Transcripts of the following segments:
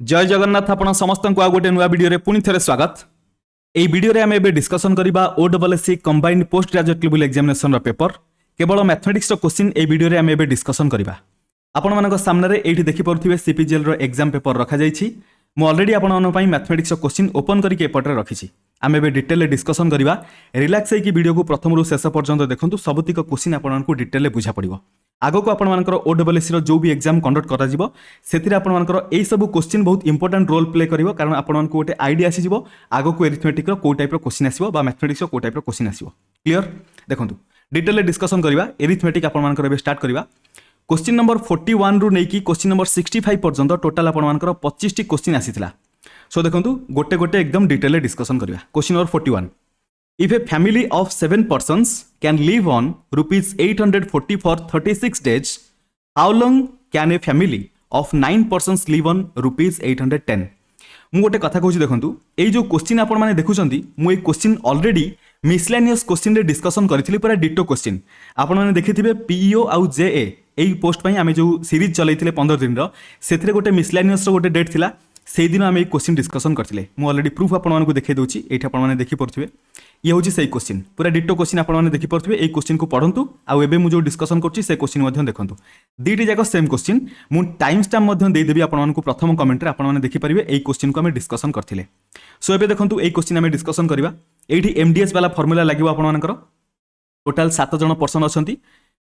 जय जगन्नाथ आपण समस्त को गोटे नुआ वीडियो पुणी थे स्वागत। এই ভিডিওরে আমি এবে ডিসকসন করিবা ওডব্ল্यूएससी combined post graduate level examination paper केवल मैथमेटिक्स क्वेश्चन এই ভিডিওরে আমি এবে ডিসকসন করিবা। आपण मानक सामने এইটি দেখি পারथिबे सीपीजीएल रो एग्जाम पेपर रखा जाइछि। मु ऑलरेडी आपण मानक पई मैथमेटिक्स क्वेश्चन ओपन करके एपटरे रखिछि। आमे एबे डिटेल डिस्कशन करिवा। रिलैक्स होइकी वीडियो को प्रथम रु शेष पर्यंत देखंतु सबतिक क्वेश्चन आपण मानक डिटेल बुझा पड़िबो। आगो को आपण मानकर ओडब्ल्यूएससी रो जो भी एग्जाम कंडक्ट करा जिवो सेतिरे आपण मानकर एई सब क्वेश्चन बहुत इंपोर्टेंट रोल प्ले करिवो कारण आपण मानक गोटे आईडिया आसी जिवो आगो को अरिथमेटिक रो को टाइप रो क्वेश्चन आसीबो बा मैथमेटिक्स रो को टाइप रो क्वेश्चन आसीबो। क्लियर देखंतु डिटेल डिस्कशन करिवा। अरिथमेटिक आपण मानकर एबे स्टार्ट करिवा। क्वेश्चन नंबर 41 रु नेकी क्वेश्चन नंबर 65 पर्यंत टोटल आपण मानकर 25 टी क्वेश्चन आसीथिला। सो देखंतु गोटे गोटे एकदम डिटेल डिस्कशन करिवा। Question number 41 If a family of 7 persons can live on rupees 840 for 36 days, how long can a family of 9 persons live on rupees 810? मु गोटे कथा कहूँ देखो ये जो क्वेश्चन आपण मैंने देखुं मुझे क्वेश्चन ऑलरेडी मिसलेनियस क्वेश्चन रे डिस्कशन करी पूरा डिटो क्वेश्चन आपण मैंने देखिथे पीईओ आउ जेए यही पोस्ट पर आम जो सीरीज चलते 15 दिन से गोटे मिसलेनियस गोटे डेट थिला से दिन आम क्वेश्चन डिस्कशन करते मुझे ऑलरेडी प्रूफ आपको देखा दूसरी ये आपने देखिपे ये हूँ से क्वेश्चन पूरा डिटो क्वेश्चन आपने देखिपे ये क्वेश्चन को पढ़ु आउ एबे मु जो डिस्कशन कर क्वेश्चन देखो दुईटी जाक सेम क्वेश्चन मु टाइम स्टाम्प देदेवी आपको प्रथम कमेंट आपने देखिपारे ये क्वेश्चन को आम डिस्कशन करते। सो एबे देखो ये क्वेश्चन आम डिस्कशन करवा। ये एमडीएस वाला फर्मूला लगे आपर टोटाल 7 जन पर्सन अच्छा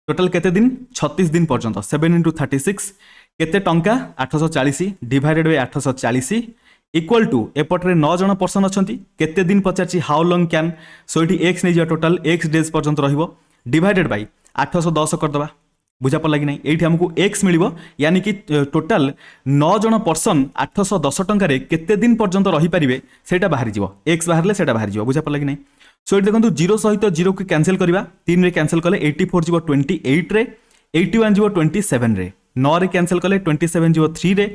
टोटाल केते दिन 36 दिन पर्यंत 7 × 36 केते टंका 840 डिवाइडेड बाय 840 इक्वल टू एपट्रे 9 जन पर्सन अच्छा केते दिन पचार हाउ लंग कैन सो ये एक्स नहीं टोटाल एक्स डेज पर्यंत रहिबो डिवाइडेड बाय 810 करदबा बुझा पड़ लगी नहीं ये आमको एक्स मिल यानी कि टोटाल 9 जन पर्सन 810 टंकार केते दिन पर्यंत रही पारे से बाहरी जीव एक्स बाहर से बाहरी जीव बुझा पड़ लगी नहीं। सो ये देखो 0 सहित 0 को कैंसिल करवा 3 रे कैंसिल कले 84 जीव 28 रे 81 जीव 27 रे 9 रे कैंसिल कले 27 जीव 3 रे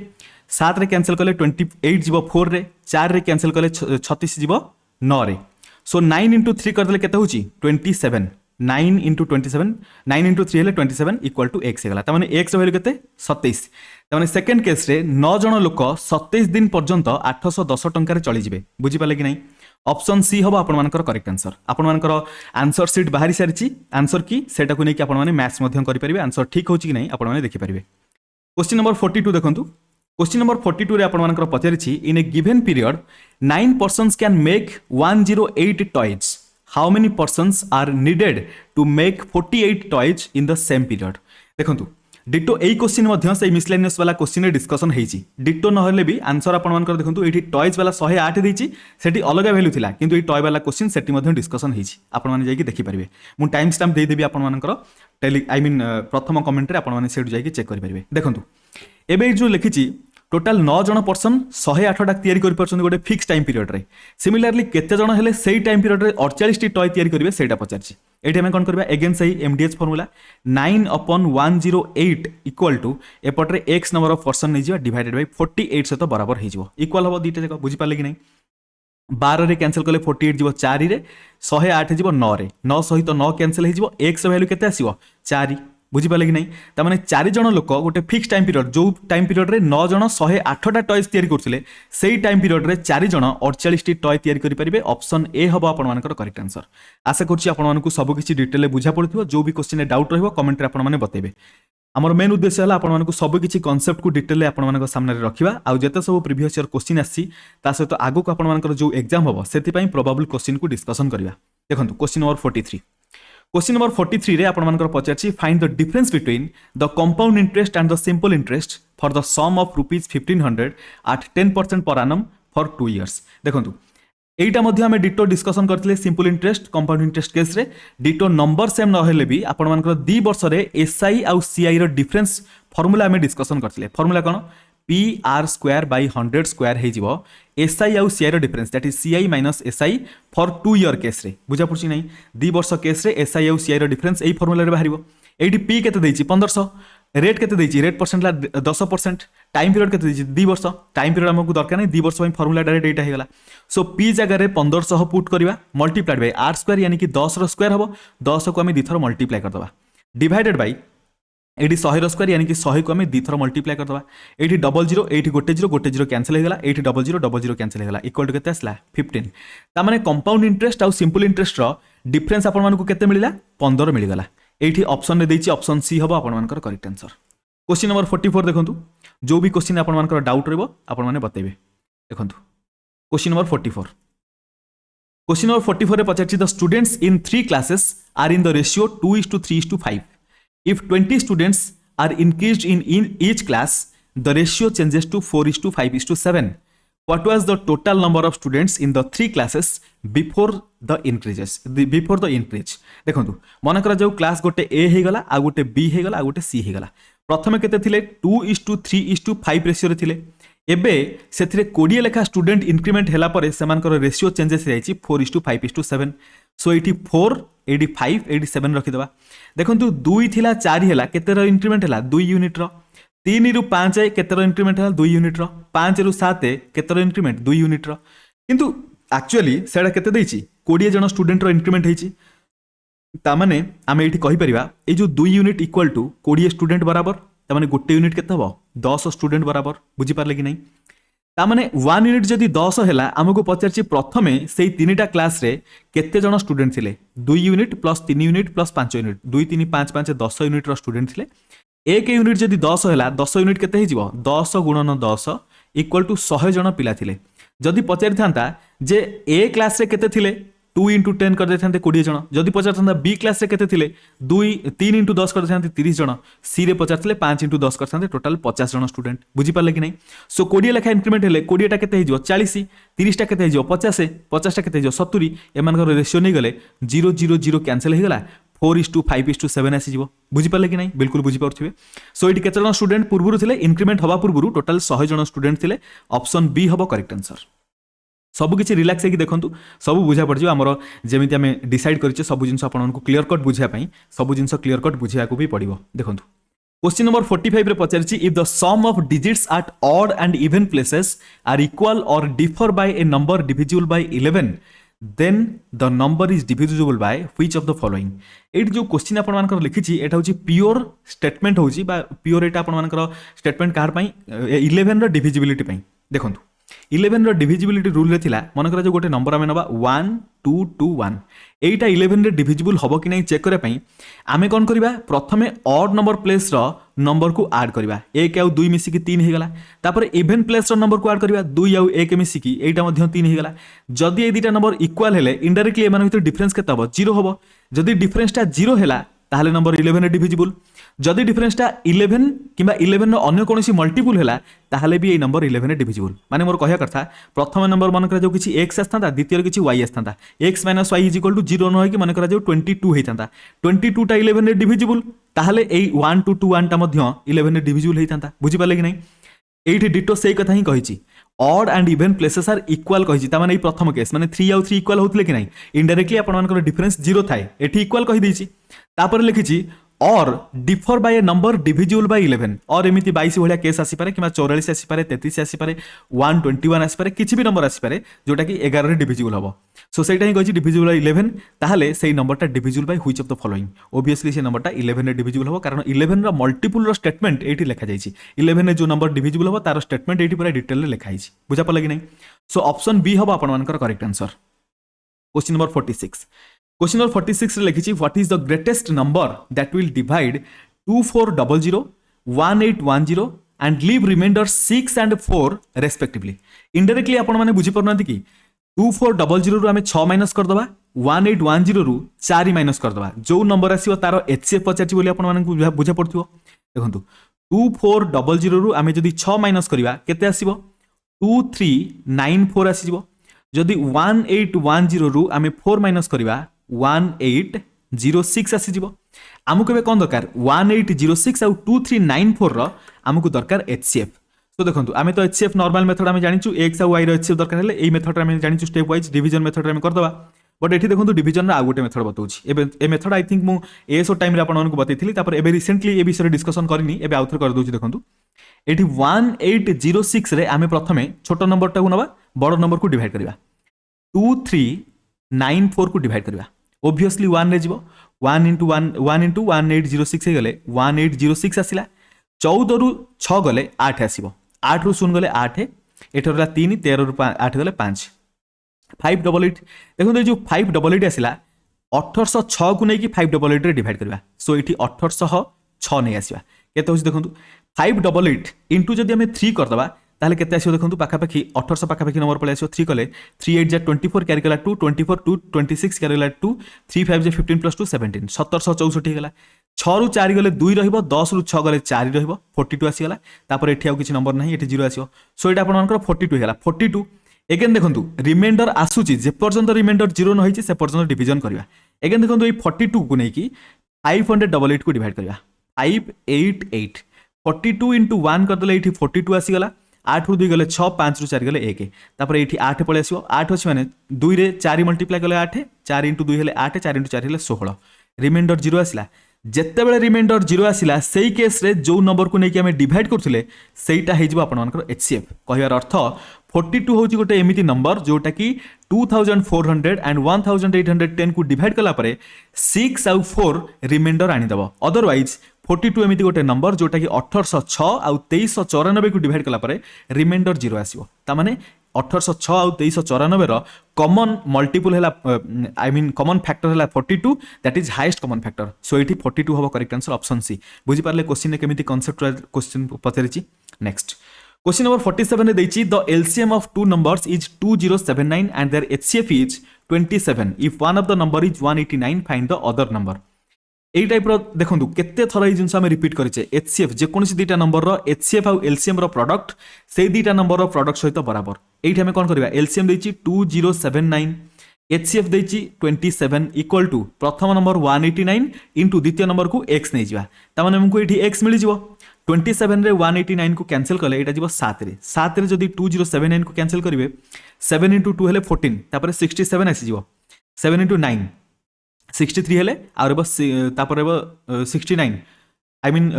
7 रे कैंसिल कले 28 जीव 4 रे 4 रे कैंसिल कले 36 जीव 9 रे। सो 9 × 3 करदे केते होची 27 9 × 27 9 × 3 हेले 27 इक्वल टू एक्स हेगला तामाने एक्स वैल्यू केते 27 तामाने सेकंड केस रे 9 जन लोक 27 दिन पर्यंत 810 टंका चली जिवे बुझी पाले कि नहीं। ऑप्शन सी हम आपण करेक्ट आंसर आपण आंसर सीट बाहरी सारी आंसर की सेटा को लेकिन आपण मैथ्स करि परिबे आंसर ठीक होची कि नहीं आपण माने देखि परिबे। क्वेश्चन नंबर 42 देखंतु क्वेश्चन नंबर 42 रे आपण पचारिछि in a given period 9 persons can make 108 toys how many persons are needed to make 48 toys in the same period. देखंतु डिटो यही क्वेश्चन से मिसलेनियस वाला क्वेश्चन डिस्कशन होती डिटो ना भी आंसर आप देखो ये टॉयज वाला 108 देती से अलग वैल्यू था किंतु ये टॉय वाला क्वेश्चन से डिस्कशन होती आपने देखिपारे मुझे टाइम स्टाम्प देदेवी आपर टेली आई मीन प्रथम कमेंट आपने चेक करेंगे। देखो एवं जो लिखी टोटाल 9 जन पर्सन 108टा तैयारी कर गोटे फिक्स टाइम पीरियड रे सिमिलरली केते जन हेले सेही टाइम पीरियड रे 48 टी टॉय तैयारी करिवे सेटा पचारछि। एठी हम कोन करबा अगेन सही एमडीएच फार्मूला 9/108 इक्वल टू एपटरे x नंबर ऑफ पर्सन नै जिवा डिवाइडेड बाय 48 से तो बराबर हे जिवो इक्वल हबो दीटा जक बुझी पाले कि नहीं। 12 रे कैंसिल कले 48 जिवो 4 रे 108 जिवो 9 रे 9 सहित 9 कैंसिल हे जिवो x वैल्यू केते आसीबो 4 बुझी पाले कि नहीं। तामाने 4 जन लोक गोटे फिक्स टाइम पीरियड जो टाइम पीरियड रे 9 जन 108टा टॉयज तैयारी करथिले सेही टाइम पीरियड रे 4 जन 48 टी टॉय तैयारी करि परिबे ऑप्शन ए हबो आपण मानकर करेक्ट आंसर। आशा करछि आपण मानकु सब किछि डिटेल बुझा पड़थिबो जो भी क्वेश्चन रे डाउट रहइबो कमेंट रे आपण माने बतेबे। हमर मेन उद्देश्य हला आपण मानकु सब किछि कांसेप्ट को डिटेल आपण मानक सामने रे रखिबा आउ जते सब प्रीवियस ईयर क्वेश्चन आसी ता सहित आगो को आपण मानकर जो एग्जाम हबो सेति पई प्रोबेबल क्वेश्चन को डिस्कशन करिवा। देखंतु क्वेश्चन नंबर 43 क्वेश्चन नंबर 43 रे आपण मानकर पचारछि find the difference between the compound interest and the simple interest for the sum of rupees 1500 at 10% per annum for 2 years. देखंतु एटा मध्ये हमें डिटो डिस्कशन करथिले simple interest compound interest case रे ditto number same न हेले भी आपण मानकर 2 वर्ष रे एसआई आउ सीआई रो डिफरेंस फार्मूला हमें डिस्कशन करथिले फार्मूला कोन PR²/100² हे जिवो एसआई आउ सीआई रो difference that is CI minus SI for 2 year case रे बुझा पड़छि नहीं 2 वर्ष केस रे एसआई आउ सीआई रो डिफरेंस एई फार्मूला रे बाहरिबो। एडी पी केते देछि 1500 रेट केते देछि रेट परसेंट ला 10% टाइम पीरियड केते देछि 2 वर्ष टाइम पीरियड हमकु दरकार नहीं 2 वर्ष पई फार्मूला डायरेक्ट एटा हे गेला। सो पी जगह रे 1500 पुट करबा मल्टीप्लाइड बाय r² यानी कि 10 रो स्क्वायर हबो 10 को हम 2 थर मल्टीप्लाई कर दबा डिवाइडेड बाय एटी 100 स्क्वायर यानी कि 100 को आम दी थर मल्टीप्लाई करदे ये डबल जीरो ये गोटे जीरो कैंसिल होगा ये डबल जीरो कैंसिल होगा इक्वल टू के 15 तार कंपाउंड इंटरेस्ट आउ सिंपल इंटरेस्ट डिफरेन्स आपको मिला 15 मिलगला ये ऑप्शन में देती ऑप्शन सी हम आपर करेक्ट आंसर। क्वेश्चन नंबर 44 देखो जो भी क्वेश्चन आपर डाउट रही बतेबे देखो क्वेश्चन नंबर 44 क्वेश्चन नंबर 44 पचार the students in 3 classes are in the ratio 2:3:5 if 20 students are increased in each class the ratio changes to 4:5:7 what was the total number of students in the 3 classes before the increase देखो मन कर जो class गोटे ए हो गला आ गोटे B हो गला आ गोटे सी हो गला प्रथमे केते थिले 2:3:5 रेशियो रे थिले एबे सेथिरे 20 लेखा स्टूडेंट इंक्रीमेंट हैला परे सेमानकर रेशियो चेंजेस जाइछि 4:5:7 सो एटी 4 एटी 5 एटी 7 रखि दबा देखंतु 2 थिला 4 हैला केतेर इंक्रीमेंट हैला 2 यूनिट रो 3 रु 5 केतेर इंक्रीमेंट हैला 2 यूनिट रो 5 रु 7 केतेर इंक्रीमेंट 2 यूनिट रो किंतु एक्चुअली सेडा केते दैछि 20 जन स्टूडेंट रो इंक्रीमेंट हैछि ता माने आमे एठी कहि परिबा ए जो 2 यूनिट इक्वल टू 20 स्टूडेंट बराबर तामाने गोटे यूनिट केते हबो 10 स्टूडेंट बराबर बुझी पारले कि नहीं तामाने 1 यूनिट जदि 10 हैला हमको पचारछि प्रथमे सेही तीनटा क्लास रे केते जन स्टूडेंट थिले 2 unit plus 3 unit plus 5 unit 2 3 5 5 10 unit रो स्टूडेंट थिले एक यूनिट जदि 10 हैला 10 यूनिट केते हिजिवो 10 गुणन 10 इक्वल टू 100 जन पिला थिले जदि पचारि थांता जे ए क्लास रे केते थिले 2 into 10 कर देते 20 जन जदि पचार था बी क्लास रे केते थिले 3 into 10 कर देते 30 जन सी रे पचार थिले 5 into 10 कर देते टोटल 50 जन स्टूडेंट बुझी पारले कि नहीं सो 20 लेखा इंक्रीमेंट हेले 20 टा केते हिजो 40 30 टा केते हिजो 50 50 टा केते हिजो 70 एमानकर रेशियो नै गले 0 0 0 कैंसिल हे गला 4:5:7 आसी जीवो बुझी पारले कि नहीं बिल्कुल बुझी पारथिबे सो एटी केते जन स्टूडेंट पूर्वरु थिले इंक्रीमेंट हवा पूर्वरु टोटल 100 जन स्टूडेंट थिले ऑप्शन बी हबो करेक्ट आंसर सबु किछि रिलैक्स है देखो सब बुझा पड़ आमर जमी आम डिसाइड करें सब जिन आपको क्लीयर कट बुझापी सब जिन क्लीयर कट बुझा भी पड़ो देखो क्वेश्चन नंबर 45 रे पचारछि if the sum of digits at odd and even places are equal or differ by a number divisible by 11 then the number is divisible by which of the following एट जो क्वेश्चन आपन लिखिछि एटा होछि pure statement होछि बा pure एटा आपन statement car पई 11 रो डिविजिबिलिटी पई देखो 11 रो डिविजिबिलिटी रूल रे थिला मन करा जो गोटे नंबर आमे नबा 1 2 2 1 एटा 11 रे डिविजिबल हबो कि नै चेक करे पई आमे कोन करबा प्रथमे ऑड नंबर प्लेस रो नंबर को ऐड करबा 1 आउ 2 मिसी की 3 हे गला तापर इवन प्लेस रो नंबर को ऐड करबा 2 आउ 1 मिसी की एटा मध्ये 3 हे गला जदी ए दुटा नंबर इक्वल हेले इनडायरेक्टली एमान भितर डिफरेंस केते हबो 0 हबो जदी डिफरेंस ता 0 हेला ताहले नंबर 11 रे डिविजिबल जदि डिफरेंस टा 11 किबा 11 रो अन्य कोनोसी मल्टीपल हैला ताहले भी ए नंबर 11 रे डिविजिबल माने मोर कहया करथा प्रथम नंबर मन करा जो किछि x आस्थांता द्वितीय किछि y आस्थांता x - y = 0 न होय कि मन करा जो 22 हेतांता 22 टा 11 रे डिविजिबल ताहले ए 1 2 2 1 टा मध्ये 11 रे डिविजिबल हेतांता बुझि पाले कि नै एठी डिटो सेही कथा ही कहिछि odd and even places are equal कहिछि ता माने ए प्रथम केस माने 3 आउ 3 इक्वल होतले कि नै इनडायरेक्टली आपन मानकर डिफरेंस 0 थाए एठी इक्वल कहि दैछि तापर लिखिछि और differ by a number divisible by 11 और एमिति 22 भलिया केस आसी पारे किबा 44 आसी पारे 33 आसी पारे 121 आसी पारे किछि भी नंबर आसी पारे जोटा कि 11 रे डिविजिबल हबो सो सेटा ही कहिछि डिविजिबल बाय 11 ताहले सेही नंबरटा divisible by which of the following obviously से नंबरटा 11 रे डिविजिबल हबो कारण 11 रो मल्टीपल रो स्टेटमेंट एठी लिखा जाइछि 11 रे जो नंबर डिविजिबल हबो तार स्टेटमेंट एठी पूरा डिटेल रे लिखा आइछि बुझा पले कि नै सो ऑप्शन बी हबो आपन मानकर correct answer question number 46 question number 46 रे लिखिछि what is the greatest number that will divide 2400 1810 and leave remainder 6 and 4 respectively indirectly आपण माने बुझी परनांती कि 2400 रु आमे 6 माइनस कर दबा 1810 रु 4 माइनस कर दबा जो नंबर आसीबो तारो एचसीएफ पचाछि बोली आपण माने बुझा पड़थिबो देखंतु 2400 रु आमे जदी 6 माइनस करिवा केते आसीबो 2394 आसीबो जदी 1810 रु आमे 4 माइनस करिवा 1806 आसी जीवो आमको बे कोन दरकार 1806 आउ 2394 रो आमको दरकार एचसीएफ तो देखंतु आमे तो एचसीएफ नॉर्मल मेथड आमे जानिचु x आउ y रो एचसीएफ दरकार हेले एई मेथड आमे जानिचु स्टेप वाइज डिवीजन मेथड आमे कर दबा बट एठी देखंतु डिवीजन रा आ गोटे मेथड बतौछि एबे ए मेथड आई थिंक मु एसो टाइम रे आपण मानको बतैथिली तापर एबे रिसेंटली ए विषय डिस्कशन करनी एबे आउथर कर दोछि देखंतु एठी 1806 रे आमे प्रथमे छोटो नंबर टा को नबा बड़ नंबर को डिवाइड करबा 2394 को डिवाइड करबा ऑब्वियसली 1 रे जीवो वन इंटू वन 1806 गले 1806 आसला 14 रु 6 गले 8 आसो 8 रु 0 गले 8 एठ रहा 3 13 रु 8 गले 5 588 देखो जो 588 आसला 1806 को नहीं 588 डिवाइड करवा सो ये 1806 नहीं आसवा केते देखो 588 इंटू जब आम 3 करदे ताहले केते आसो देखो पाखापाखि 1800 पाखापाखि नंबर पड़े आसो 3 कले 3 8 जा 24 कैरी कला 2 24 2 26 कैरी कला 2 3 5 जा 15 प्लस 2 17 1764 गला 6 रु 4 गले 2 रहिबो 10 रु 6 गले 4 रहिबो 42 आसी गला तापर एठी आउ किछि नंबर नाही एठी 0 आसीओ सो एटा आपन मानकर 42 गला 42 एगेन देखंतु रिमाइंडर आसुची जे पर्यंत रिमाइंडर 0 न होइछि से पर्यंत डिवीजन करबा एगेन देखंतु ए 42 को नै कि 588 को डिवाइड करबा 588 42 into 1 कर देले एठी 42 आसी गला 8 रु 2 गले 6 5 रु 4 गले 1 तापर एठी 8 पळे आसीओ 8 अछि माने 2 रे 4 मल्टीप्लाई गले 8 4 into 2 हेले 8 4 into 4 हेले 16 रिमाइंडर 0 आसिला जेते बेले रिमाइंडर 0 आसिला सेही केस रे जो नंबर को नै कि हमें डिवाइड करथुले सेहीटा हे जिवो आपन मानकर एचसीएफ कहियार अर्थ 42 होची गोटे एमिति नंबर जोटा कि 2400 एंड 1810 को डिवाइड कला परे 6 आउ 4 रिमाइंडर आनी दबो अदरवाइज 42 एमिति गोटे नंबर जोटा कि 1806 आउ 2394 को डिवाइड कला परे रिमाइंडर 0 आसीबो ता माने 1806 आउ 2394 रो कॉमन मल्टीपल हैला आई मीन कॉमन फैक्टर हैला 42 that is highest common factor so एठी 42 होबो करेक्ट आंसर ऑप्शन सी बुझी पारले क्वेश्चन ने केमिति कॉन्सेप्चुअल क्वेश्चन पचरिची नेक्स्ट क्वेश्चन नंबर 47 ने देछि the LCM of two numbers is 2079 and their HCF is 27 if one of the number is 189 find the other number एई type रो देखंतु केते थरा ई जिंस हम रिपीट करिचे एचसीएफ जे कोनसी दीटा नंबर रो एचसीएफ आउ एलसीएम रो प्रोडक्ट से दीटा नंबर रो प्रोडक्ट सहित बराबर एठी हम कोन करबा एलसीएम देछि 2079 एचसीएफ देछि 27 इक्वल टू प्रथम नंबर 189 इनटू द्वितीय नंबर को x नै जिवा ता माने हमको एठी x मिलि जिवो 27 रे 189 को कैंसिल करले एटा जिवो 7 रे 7 रे जदी 2079 को कैंसिल करिवे 7 into 2 हेले 14 तापर 67 आसी जिवो 7 into 9 63 हेले और बस तापर 69 आई मीन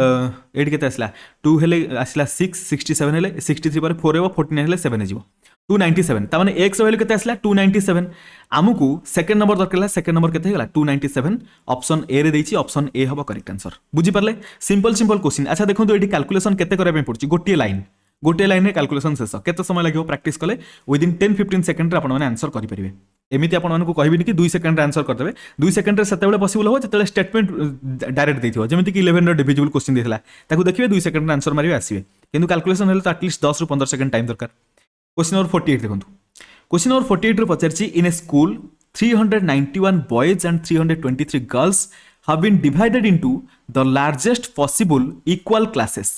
एट केते आसला 2 हेले आसला 6 67 हेले 63 पर 4 हेबो 49 हेले 7 हे जिवो 297 ता माने x वैल्यू केते आसला 297 आमुकु सेकंड नंबर दरकला सेकंड नंबर केते हेला 297 ऑप्शन ए रे देछि ऑप्शन ए हबो करेक्ट आंसर बुझी परले सिंपल क्वेश्चन अच्छा देखो एठी कैलकुलेशन केते करे पड़छि गोटे लाइन रे कैलकुलेशन शेष केते समय लागो प्रैक्टिस कले विदिन 10-15 सेकंड रे आपण माने आंसर करि परिबे एमिति आपण मानकु कहबिनी कि 2 सेकंड रे आंसर कर देबे 2 सेकंड रे सेतेबेले पॉसिबल हो जेतेले स्टेटमेंट डायरेक्ट देथिबो जेमिति कि 11 रो डिविजिबल क्वेश्चन देथिला ताकु देखिबे 2 सेकंड रे आंसर मारिबे आसीबे किंतु कैलकुलेशन हेले तो एटलीस्ट 10 रु 15 सेकंड टाइम दरकार क्वेश्चन नंबर 48 देखंतु क्वेश्चन नंबर 48 रे पचरछि in a school 391 boys and 323 girls have been divided into the largest possible equal classes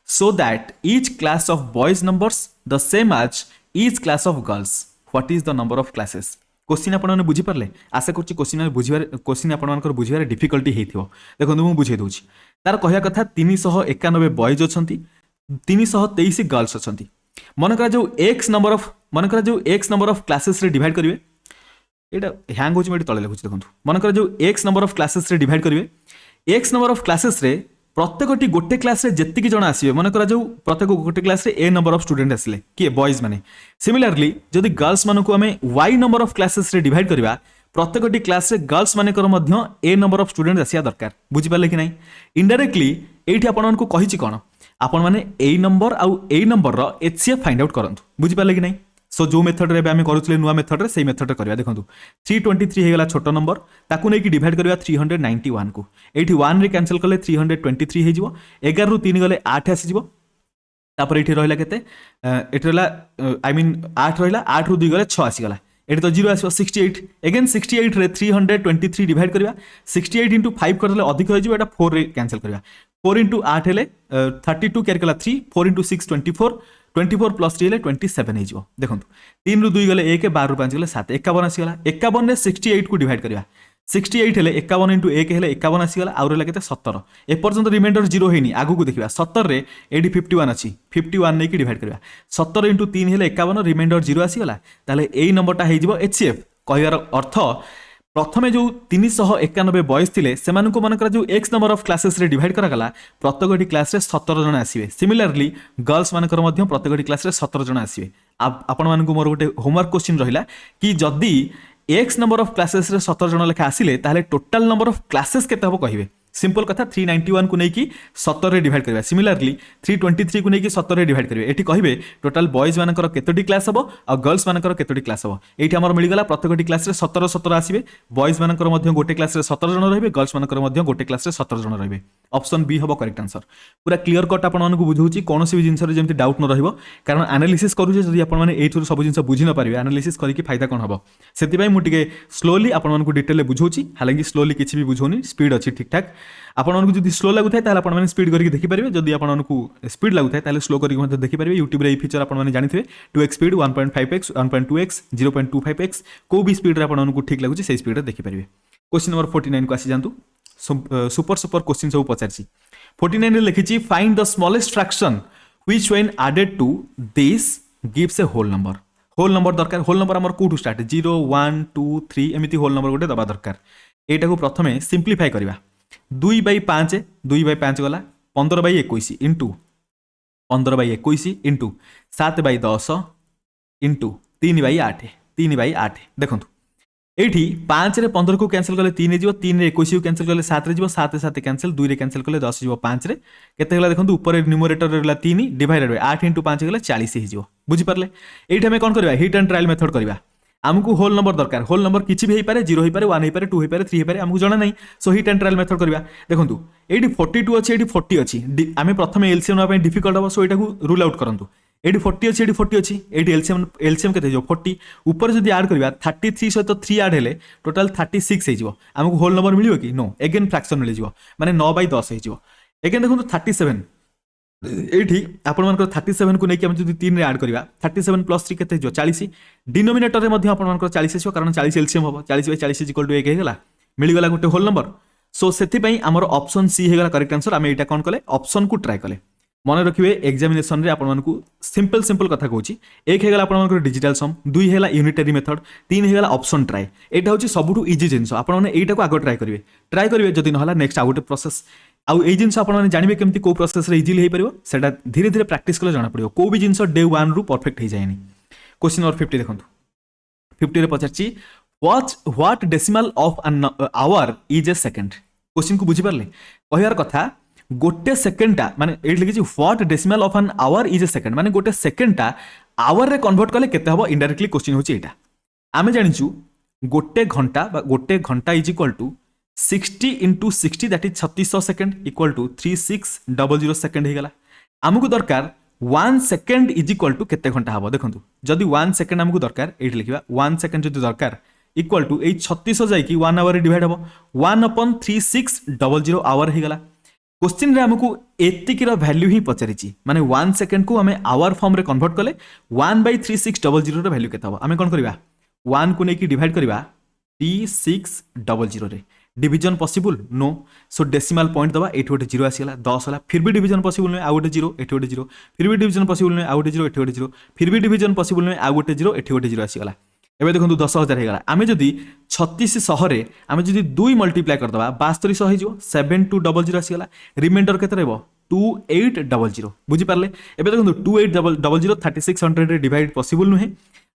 so that each class of boys numbers the same as each class of girls. What is the number of classes? Question आपण माने बुझी परले आशा करछि question आपण मानकर बुझिबार difficulty हेथिबो देखंतु मु बुझै दोछि तार कहया कथा 391 बॉयज अछंती 323 गर्ल्स अछंती मन करा जो x नंबर ऑफ क्लासेस रे डिवाइड करिवे एटा हैंग होछि मेडी तळे लिखुछि देखंतु मन करा जो x नंबर ऑफ क्लासेस रे डिवाइड करिवे x नंबर ऑफ क्लासेस रे प्रत्येकटी गोटे क्लास रे जेतिकी जण आसीबे मन करा जो प्रत्येक गोटे क्लास रे a नंबर ऑफ स्टूडेंट आसिले कि बॉयज माने सिमिलरली जदि गर्ल्स मानको हमें y नंबर ऑफ क्लासेस रे डिवाइड करबा प्रत्येकटी क्लास रे गर्ल्स मानेकर मध्य a नंबर ऑफ स्टूडेंट आसिया दरकार बुझि पाले कि नाही इनडायरेक्टली एठी आपण मानको कहिछि कोन आपण माने a नंबर आउ a नंबर रो एचसीएफ फाइंड आउट करंतु बुझि पाले कि नाही सो जो मेथड रे आमे करूतले नुवा मेथड रे सेही मेथड रे करबा देखंतु 323 हे गेला छोटो नंबर ताकू नै कि डिवाइड करबा 391 को एठी 1 रे कैंसिल करले 323 हे जिवो 11 रु 3 गले 8 आसी जिवो तापर एठी रहला केते एठी रहला आई मीन 8 रहला 8 रु 2 गले 6 आसी गला एठी तो 0 आसीबो 68 अगेन 68 रे 323 डिवाइड करबा 68 into 5 करले अधिक हो जिवो एटा 4 रे कैंसिल करबा 4 into 8 हेले 32 कैर कला 3 4 into 6 24 प्लस 3 हेले 27 हे जिवो देखंतु 3 रु 2 गले 1 12 रु 5 गले 7 51 आसी गला 51 रे 68 को डिवाइड करबा 68 हेले 51 into 1 हेले 51 आसी गला आउर केते 17 ए पर्यंत रिमाइंडर 0 हेनी आगु को देखिबा 17 रे एडी 51 अछि 51 नै कि डिवाइड करबा 17 into 3 हेले 51 रिमाइंडर 0 आसी गला ताले एई नंबरटा हे जिवो एचसीएफ कहयार अर्थ प्रथमे जो 391 बॉयज थिले सेमानकु मानकर जो x नंबर ऑफ क्लासेस रे डिवाइड करा गला प्रत्येकटी क्लास रे 17 जण आसीबे सिमिलरली गर्ल्स मानकर मध्य प्रत्येकटी क्लास रे 17 जण आसीबे आपण मानकु मोर गोटे होमवर्क क्वेश्चन रहिला कि जदी एक्स नंबर ऑफ क्लासेस रे 17 जन लेखा आसिले ताले टोटल नंबर ऑफ क्लासेस केते हबो कहिबे सिंपल कथा 391 को नेकी 17 रे डिवाइड करबा सिमिलरली 323 को नेकी 17 रे डिवाइड करबे एठी कहिबे टोटल बॉयज मानकर केतोटी क्लास हबो आ गर्ल्स मानकर केतोटी क्लास हबो एठी हमर मिली गला प्रत्येकटी क्लास रे 17 17 आसीबे बॉयज मानकर मध्ये गोटे क्लास रे 17 जन रहबे गर्ल्स मानकर मध्ये गोटे क्लास रे 17 जन रहबे ऑप्शन बी हबो करेक्ट आंसर पूरा क्लियर कट आपण मानकु बुझौची कोनोसी भी जिंस रे जेमति डाउट न रहबो कारण एनालिसिस करू जे जदि आपण माने एठुर सब जिंस बुझि न पारिबे एनालिसिस करी कि फायदा कोन हबो सेति पई मु टिके स्लोली आपण मानकु डिटेल ले बुझौची हालांकि स्लोली किछि भी बुझौनी स्पीड अछि ठीक ठाक आपण मानकु जदि स्लो लागु थाए ताले आपण माने स्पीड करके देखि परिबे जदि आपण मानकु स्पीड लागु थाए ताले स्लो करके मध्ये देखि परिबे YouTube रे ई फीचर आपण माने जानिथिबे 2x speed 1.5x 1.2x 0.25x को भी स्पीड रे आपण मानकु ठीक लागुची सेही स्पीड रे देखि परिबे क्वेश्चन नंबर 49 को आसी जानतु सुपर क्वेश्चन सब पचारची 49 रे लिखिची find the smallest fraction which when added to this gives a whole number दरकार होल नंबर हमर कोठू स्टार्ट 0 1 2 3 एमिति होल नंबर गोटे दबा दरकार एटा को प्रथमे सिंपलीफाई करबा 2/5 गला 15/21 इंटू 15/21 इंटू 7/10 इंटू 3/8 देखंतु एठी 5 रे 15 को कैंसिल कले 3 जीवो 3 रे 21 को कैंसिल कले 7 रे जीवो 7 7 कैंसिल 2 रे कैंसिल कले 10 जीवो 5 रे केते गला देखंतु ऊपर न्यूमरेटर रहला 3 डिवाइडेड बाय 8 * 5 गला 40 ही जीवो बुझी परले एठी हम कोन करबा हिट एंड ट्रायल मेथड करबा हमकु होल नंबर दरकार होल नंबर किछि भी हेई पारे 0 हेई पारे 1 हेई पारे 2 हेई पारे 3 हेई पारे हमकु जणा नै सो हिट एंड ट्रायल मेथड करबा देखंतु एठी 42 अछि एठी 40 अछि आमे प्रथमे एलसीएम ना पय डिफिकल्ट हो सो एटा को रूल आउट करंतु एठी 40 अछि एठी 40 अछि एठी एलसीएम केते जो 40 ऊपर जदी ऐड करबा 33 सहित 3 ऐड हेले टोटल 36 हेई जिवो हमकु होल नंबर मिलियो कि नो अगेन फ्रैक्शन मिलि जिवो माने 9/10 हेई जिवो अगेन देखंतु 37 एठी आपण मानकर 37 को नेकी हम जदी 3 रे ऐड करबा 37 + 3 केते जो 40 डिनोमिनेटर रे मध्ये आपण मानकर 40 आसीयो कारण 40 एलसीएम हो 40/40 = 1 हे गेला मिलि गेला गोटे होल नंबर सो सेति पई हमर ऑप्शन सी हे गेला करेक्ट आंसर हम एटा कोन कले ऑप्शन को ट्राई कले मन रखिबे एग्जामिनेशन रे आपण मानकु सिंपल कथा कहूची एक हे गेला आपण मानकर डिजिटल सम 2 हेला यूनिटरी मेथड 3 हे गेला ऑप्शन ट्राई एटा होची सबुटु इजी जिंस आपण माने एटा को आगो ट्राई करिवे जदी न हला नेक्स्ट आउट प्रोसेस आउ ए जिंस आपण माने जानिबे केमति को प्रोसेस रे इजीली हे परिबो सेटा धीरे धीरे प्रैक्टिस कले जाना पड़ियो को भी जिंस डे 1 रु परफेक्ट हे जायनी क्वेश्चन नंबर 50 देखंतु 50 रे पचारची what decimal of an hour is a second question को बुझी परले कहयार कथा गोटे सेकंडटा माने एट लिखिछि what decimal of an hour is a second माने गोटे सेकंडटा आवर रे कन्वर्ट कले केते हबो इनडायरेक्टली क्वेश्चन होछि एटा आमे जानिछु गोटे घंटा is equal to 60 * 60 that is 3600 second equal to 3600 second हे गला हमकु दरकार 1 सेकंड इज इक्वल टू केते घंटा हबो देखंतु जदी 1 सेकंड हमकु दरकार एट लिखिबा 1 सेकंड जदी दरकार इक्वल टू ए 3600 जाई कि 1 आवर रे डिवाइड हबो 1/3600 आवर हे गला क्वेश्चन रे हमकु एतिकी रो वैल्यू ही पचारिची माने 1 सेकंड को हमें आवर फॉर्म रे कन्वर्ट कले 1/3600 रो वैल्यू केते हबो हमें कोन करबा 1 को नेकी डिवाइड करबा 3600 रे division possible no so decimal point दबा एठी गोटे 0 आसीला 10 होला फिर भी डिवीजन पॉसिबल नै आ गोटे 0 एठी गोटे 0 फिर भी डिवीजन पॉसिबल नै आ गोटे 0 एठी गोटे 0 फिर भी डिवीजन पॉसिबल नै आ गोटे 0 एठी गोटे 0 आसीगला एबे देखंतु 10000 हे गला आमे जदी 3600 रे आमे जदी 2 मल्टीप्लाई कर दबा 7200 हे जो 7200 आसीगला रिमाइंडर केते रहबो 2800 बुझी पारले एबे देखंतु 2800 3600 रे डिवाइड पॉसिबल नुहे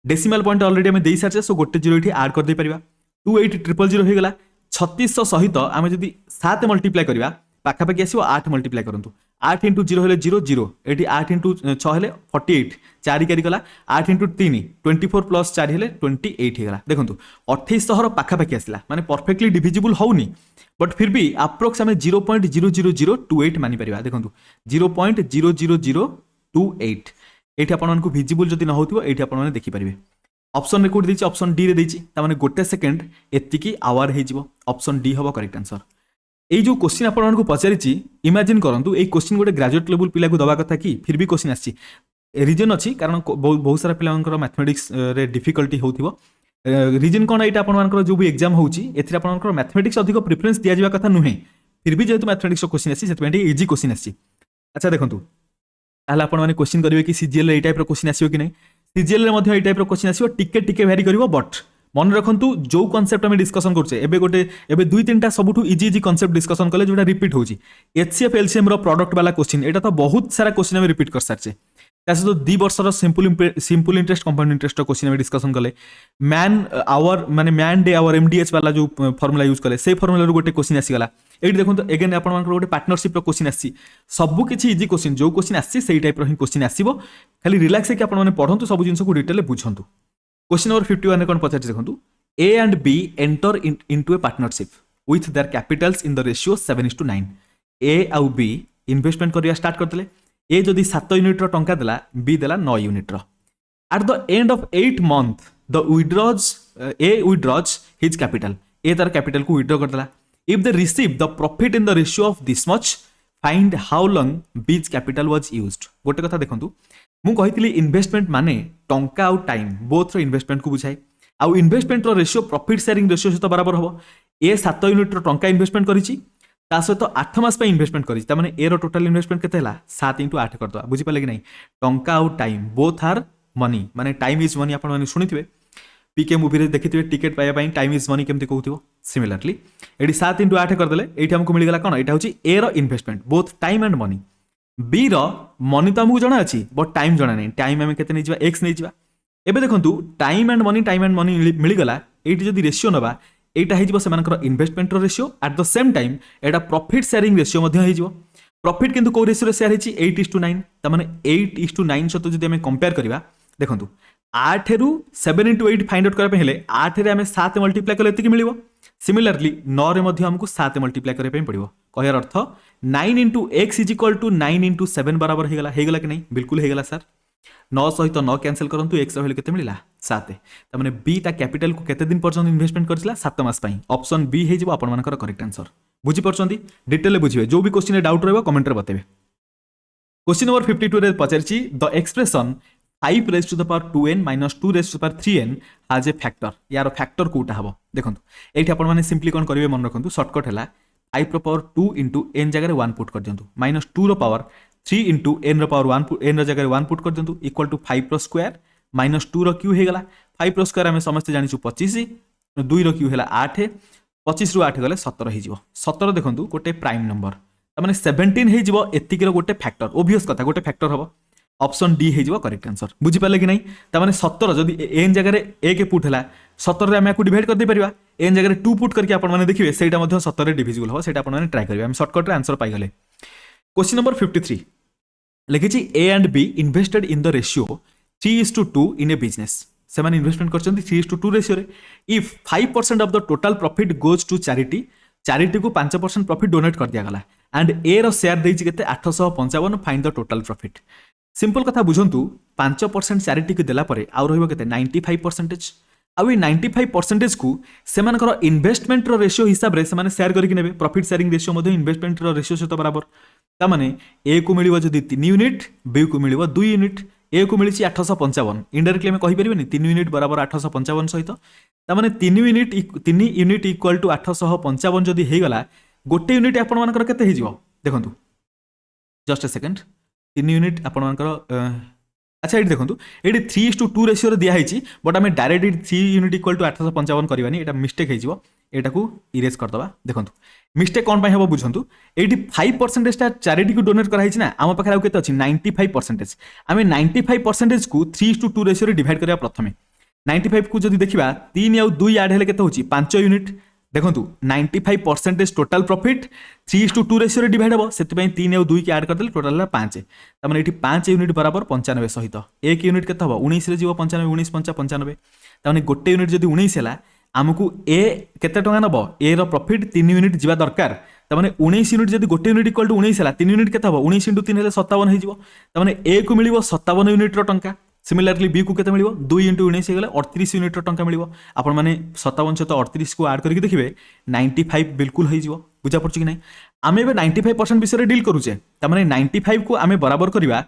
डेसिमल पॉइंट ऑलरेडी हमें देई सारछे सो गोटे 0 एठी ऐड कर दे परिबा 28000 हे गला 3600 सहित आमे जदी 7 मल्टीप्लाई करबा पाखा पाखी आसीबो 8 मल्टीप्लाई करंतु 8 * 0 हेले 0 0 एठी 8 * 6 हेले 48 4 करी गला 8 * 3 24 + 4 हेले 28 हे गला देखंतु 2800 रो पाखा पाखी आसिला माने परफेक्टली डिविजिबल होउनी बट फिर भी अप्रोक्स हमें 0.00028 मानि परिबा देखंतु 0.00028 एठी आपण मानकु विजिबल जदी न होतिबो एठी आपण माने देखि परिबे ऑप्शन रे कोड दिछि ऑप्शन डी रे दिछि ता माने गोटे सेकंड एतिकी आवर हे जिवो ऑप्शन डी हबो करेक्ट आंसर ए जो क्वेश्चन आपण मानकु पचारिछि इमेजिन करंतु ए क्वेश्चन गोटे ग्रेजुएट लेवल पिला को दबा कथा की फिर भी क्वेश्चन आछि रीजन अछि कारण बहुत सारा पिलांकर मैथमेटिक्स रे डिफिकल्टी होतिबो रीजन कोन एटा आपण मानकर जो भी एग्जाम होउछि एथिरा आपण मानकर मैथमेटिक्स अधिक प्रेफरेंस दिया जिवा कथा नुहे फिर भी जेतु मैथमेटिक्स क्वेश्चन आछि सेतमेंटी इजी क्वेश्चन आछि अच्छा देखंतु ताला आपण माने क्वेश्चन करिवे कि सीजीएल रे ए टाइप रो क्वेश्चन आसीयो कि नै सीजीएल रे मध्ये ए टाइप रो क्वेश्चन आसीयो टिके वेरी करिवो बट मन रखंतु जो कांसेप्ट हम डिस्कशन करछे एबे दुई तीनटा सबुठु इजी कांसेप्ट डिस्कशन कले जोटा रिपीट होउची एचसीएफ एलसीएम रो प्रोडक्ट वाला क्वेश्चन एटा तो बहुत सारा क्वेश्चन हम रिपीट कर सारछे ତା ସହିତ 2 ବର୍ଷର ସିମ୍ପल इंटरेस्ट कंपाउंड इंटरेस्ट क्वेश्चन में डिस्कशन कले मैन आवर माने मैन डे आवर एमडीएच वाला जो फॉर्मूला यूज कले से फॉर्मूला गोटे क्वेश्चन आसीगला एठी देखो एगेन आपण गोटे पार्टनरशिप क्वेश्चन आसी सब किछि इजी क्वेश्चन जो क्वेश्चन आसी सेही टाइप रो ही क्वेश्चन आसीबो खाली रिलैक्स है कि आपण माने पढंतु सब जिंस को डिटेल बुझंतु क्वेश्चन नंबर 51 ने कोन पचाछि देखंतु A and B enter into a partnership with their capitals in the ratio 7:9 A आउ बी इन्वेस्टमेंट करिया स्टार्ट करतले ए जदि 7 यूनिट रो टंका देला बी देला 9 यूनिट रो at the end of 8 month the withdraws his capital A तार कैपिटल को विड्रॉ कर देला if they receive the profit in the ratio of this much find how long B's capital was used गोटे कथा देखंतु मु कहितली investment माने टंका आउ टाइम बोथ रो इन्वेस्टमेंट को बुझाए आउ इन्वेस्टमेंट रो रेशियो प्रॉफिट शेयरिंग रेशियो सहित बराबर हबो ए 7 यूनिट रो टंका इन्वेस्टमेंट करिछि ता सहित 8 मास पे इन्वेस्टमेंट करिछि ता माने ए रो टोटल इन्वेस्टमेंट केते हला 7 * 8 कर दवा बुझि पाले कि नहीं टंका आउ टाइम बोथ आर मनी माने टाइम इज मनी आपण माने सुनिथिबे पीके मूवी रे देखिथिबे टिकट पाया पई टाइम इज मनी केमति कहउथिबो सिमिलरली एडी 7 * 8 कर देले एठी हमको मिल गेला कोन एटा होची ए रो investment both time and money B रो मनी तो हमको जणा अछि बट टाइम जणा नहीं टाइम हमें केते नै जिवा x नै जिवा एबे देखंतु टाइम एंड मनी मिल गेला एठी जदी रेशियो नबा एटा हे जिवो सेमानकर इन्वेस्टमेंट रो ratio at the same time एटा प्रॉफिट शेयरिंग रेशियो मध्ये हे जिवो प्रॉफिट किंतु को रेशियो रे शेयर हेची 8:9 त माने 8:9 सहित जदी हम कंपेयर करबा देखंतु 8 रु 7 * 8 फाइंड आउट करबा हेले 8 रे हमें 7 मल्टीप्लाई करले एतिकी मिलिवो सिमिलरली 9 रे मध्ये हमको 7 मल्टीप्लाई करे पई पड़िवो कहयार अर्थ 9 * x = 9 * 7 बराबर हे गेला कि नहीं बिल्कुल हे गेला सर 9 सहित 9 कैंसिल करंतु x रहले केते मिलिला 7 त माने b ता कैपिटल को केते दिन पर्यंत इन्वेस्टमेंट करथिला 7 मास पई ऑप्शन बी हे जिवो आपण मानकर करेक्ट आंसर बुझी परछंती डिटेल बुझिबे जो भी क्वेश्चन डाउट रहबो कमेंट रे बतेबे क्वेश्चन नंबर 52 रे पचारची the expression 5 raised to the power 2n minus 2 raised to the power 3n has a factor यार फैक्टर कोटा हबो देखंतु एठी आपण माने सिंपली कोन करिवे मन रखंतु शॉर्टकट हला 5 रो पावर 2 into n जगह रे 1 पुट कर दियंतु minus 2 रो पावर 3 into n रो पावर 1 n रो जगह रे 1 पुट कर दियंतु इक्वल टू 5 रो स्क्वायर minus 2 रो क्यू हे गला 5 रो स्क्वायर हमें समस्त जानिछु 25 2 रो क्यू हेला 8 25 रु 8 गले 17 हे जिवो 17 देखंतु गोटे प्राइम नंबर त माने 17 हे जिवो एतिकी रो गोटे फैक्टर ओबवियस कथा गोटे फैक्टर हबो ऑप्शन डी हे जिवो करेक्ट आंसर बुझी पाले कि नहीं त माने 17 जदी n जगह रे 1 पुट हला 17 रे हम याकू डिवाइड कर दे परिबा n जगह रे 2 पुट करके आपण माने देखिबे सेटा मध्ये 17 रे डिविजिबल हो सेटा आपण माने ट्राई करबे हम शॉर्टकट रे आंसर पाई गले क्वेश्चन नंबर 53 लिखिछि A and B invested in the ratio 3:2 in a business से माने इन्वेस्टमेंट करछन्ती 3:2 रेशियो रे if 5% of the total profit goes to charity को 5% प्रॉफिट डोनेट कर दिया गला एंड ए रो शेयर देछि केते 855 find the total profit simple कथा बुझंतु 5% चैरिटी को देला परे आउ रहइबो केते 95% आउ 95% को सेमानकर इन्वेस्टमेंट रो रेशियो हिसाब रे सेमाने शेयर करके नेबे प्रॉफिट शेयरिंग रेशियो मध्ये इन्वेस्टमेंट रो रेशियो सहित बराबर ता माने ए को मिलिबो जदी 3 यूनिट बी को मिलिबो 2 यूनिट ए को मिलिछि 855 इनडायरेक्टली हम कहि परिबेनी 3 यूनिट बराबर 855 सहित ता माने 3 यूनिट इक्वल टू 855 जदी हे गला गोटे यूनिट आपण मानकर केते हे जिवो देखंतु जस्ट अ सेकंड 3 यूनिट आपण मानकर अच्छा ये देखो ये 3:2 रेशियो रे दिया है बट आम डायरेक्ट 3 यूनिट इक्वल टू 855 करवानी एटा मिस्टेक हो एटा इरेज करदबा देखो मिस्टेक कौन हम बुझंतु ये 5% टा चैरिटी को डोनेट कराई ना आम पाखे आउ केते अछि 95% आम 95% को 3:2 रेशियो रे डिवाइड करिया प्रथमे 95 को जदि देखिबा 3 और 2 ऐड हेले केते होछि 5 यूनिट देखो 95% टोटल प्रॉफिट 3:2 रेशियो रे डिवाइड हो से 3 और 2 के ऐड कर देले टोटल 5 त माने एठी 5 यूनिट बराबर 95 सहित 1 यूनिट केते हो 19 रे जीव 95 19 95 त माने गोटे यूनिट जदि 19 हैला हमकु ए केते टंगा नबो ए रो प्रॉफिट 3 यूनिट जीवा दरकार त माने 19 यूनिट जदि गोटे यूनिट इक्वल टू 19 हैला 3 यूनिट केते हो 19 * 3 हेले 57 हे जीवो त माने ए को मिलिबो 57 यूनिट रो टंका सिमिलरली बी को केते मिलिबो 2 * 19 हे गेले 38 यूनिट रो टंका मिलिबो आपण माने 57 सहित 38 को ऐड करके देखिबे 95 बिल्कुल हे जीवो बुझा पड़छ कि नै आमे बे 95% विषय रे डील करूचे त माने 95 को आमे बराबर करबा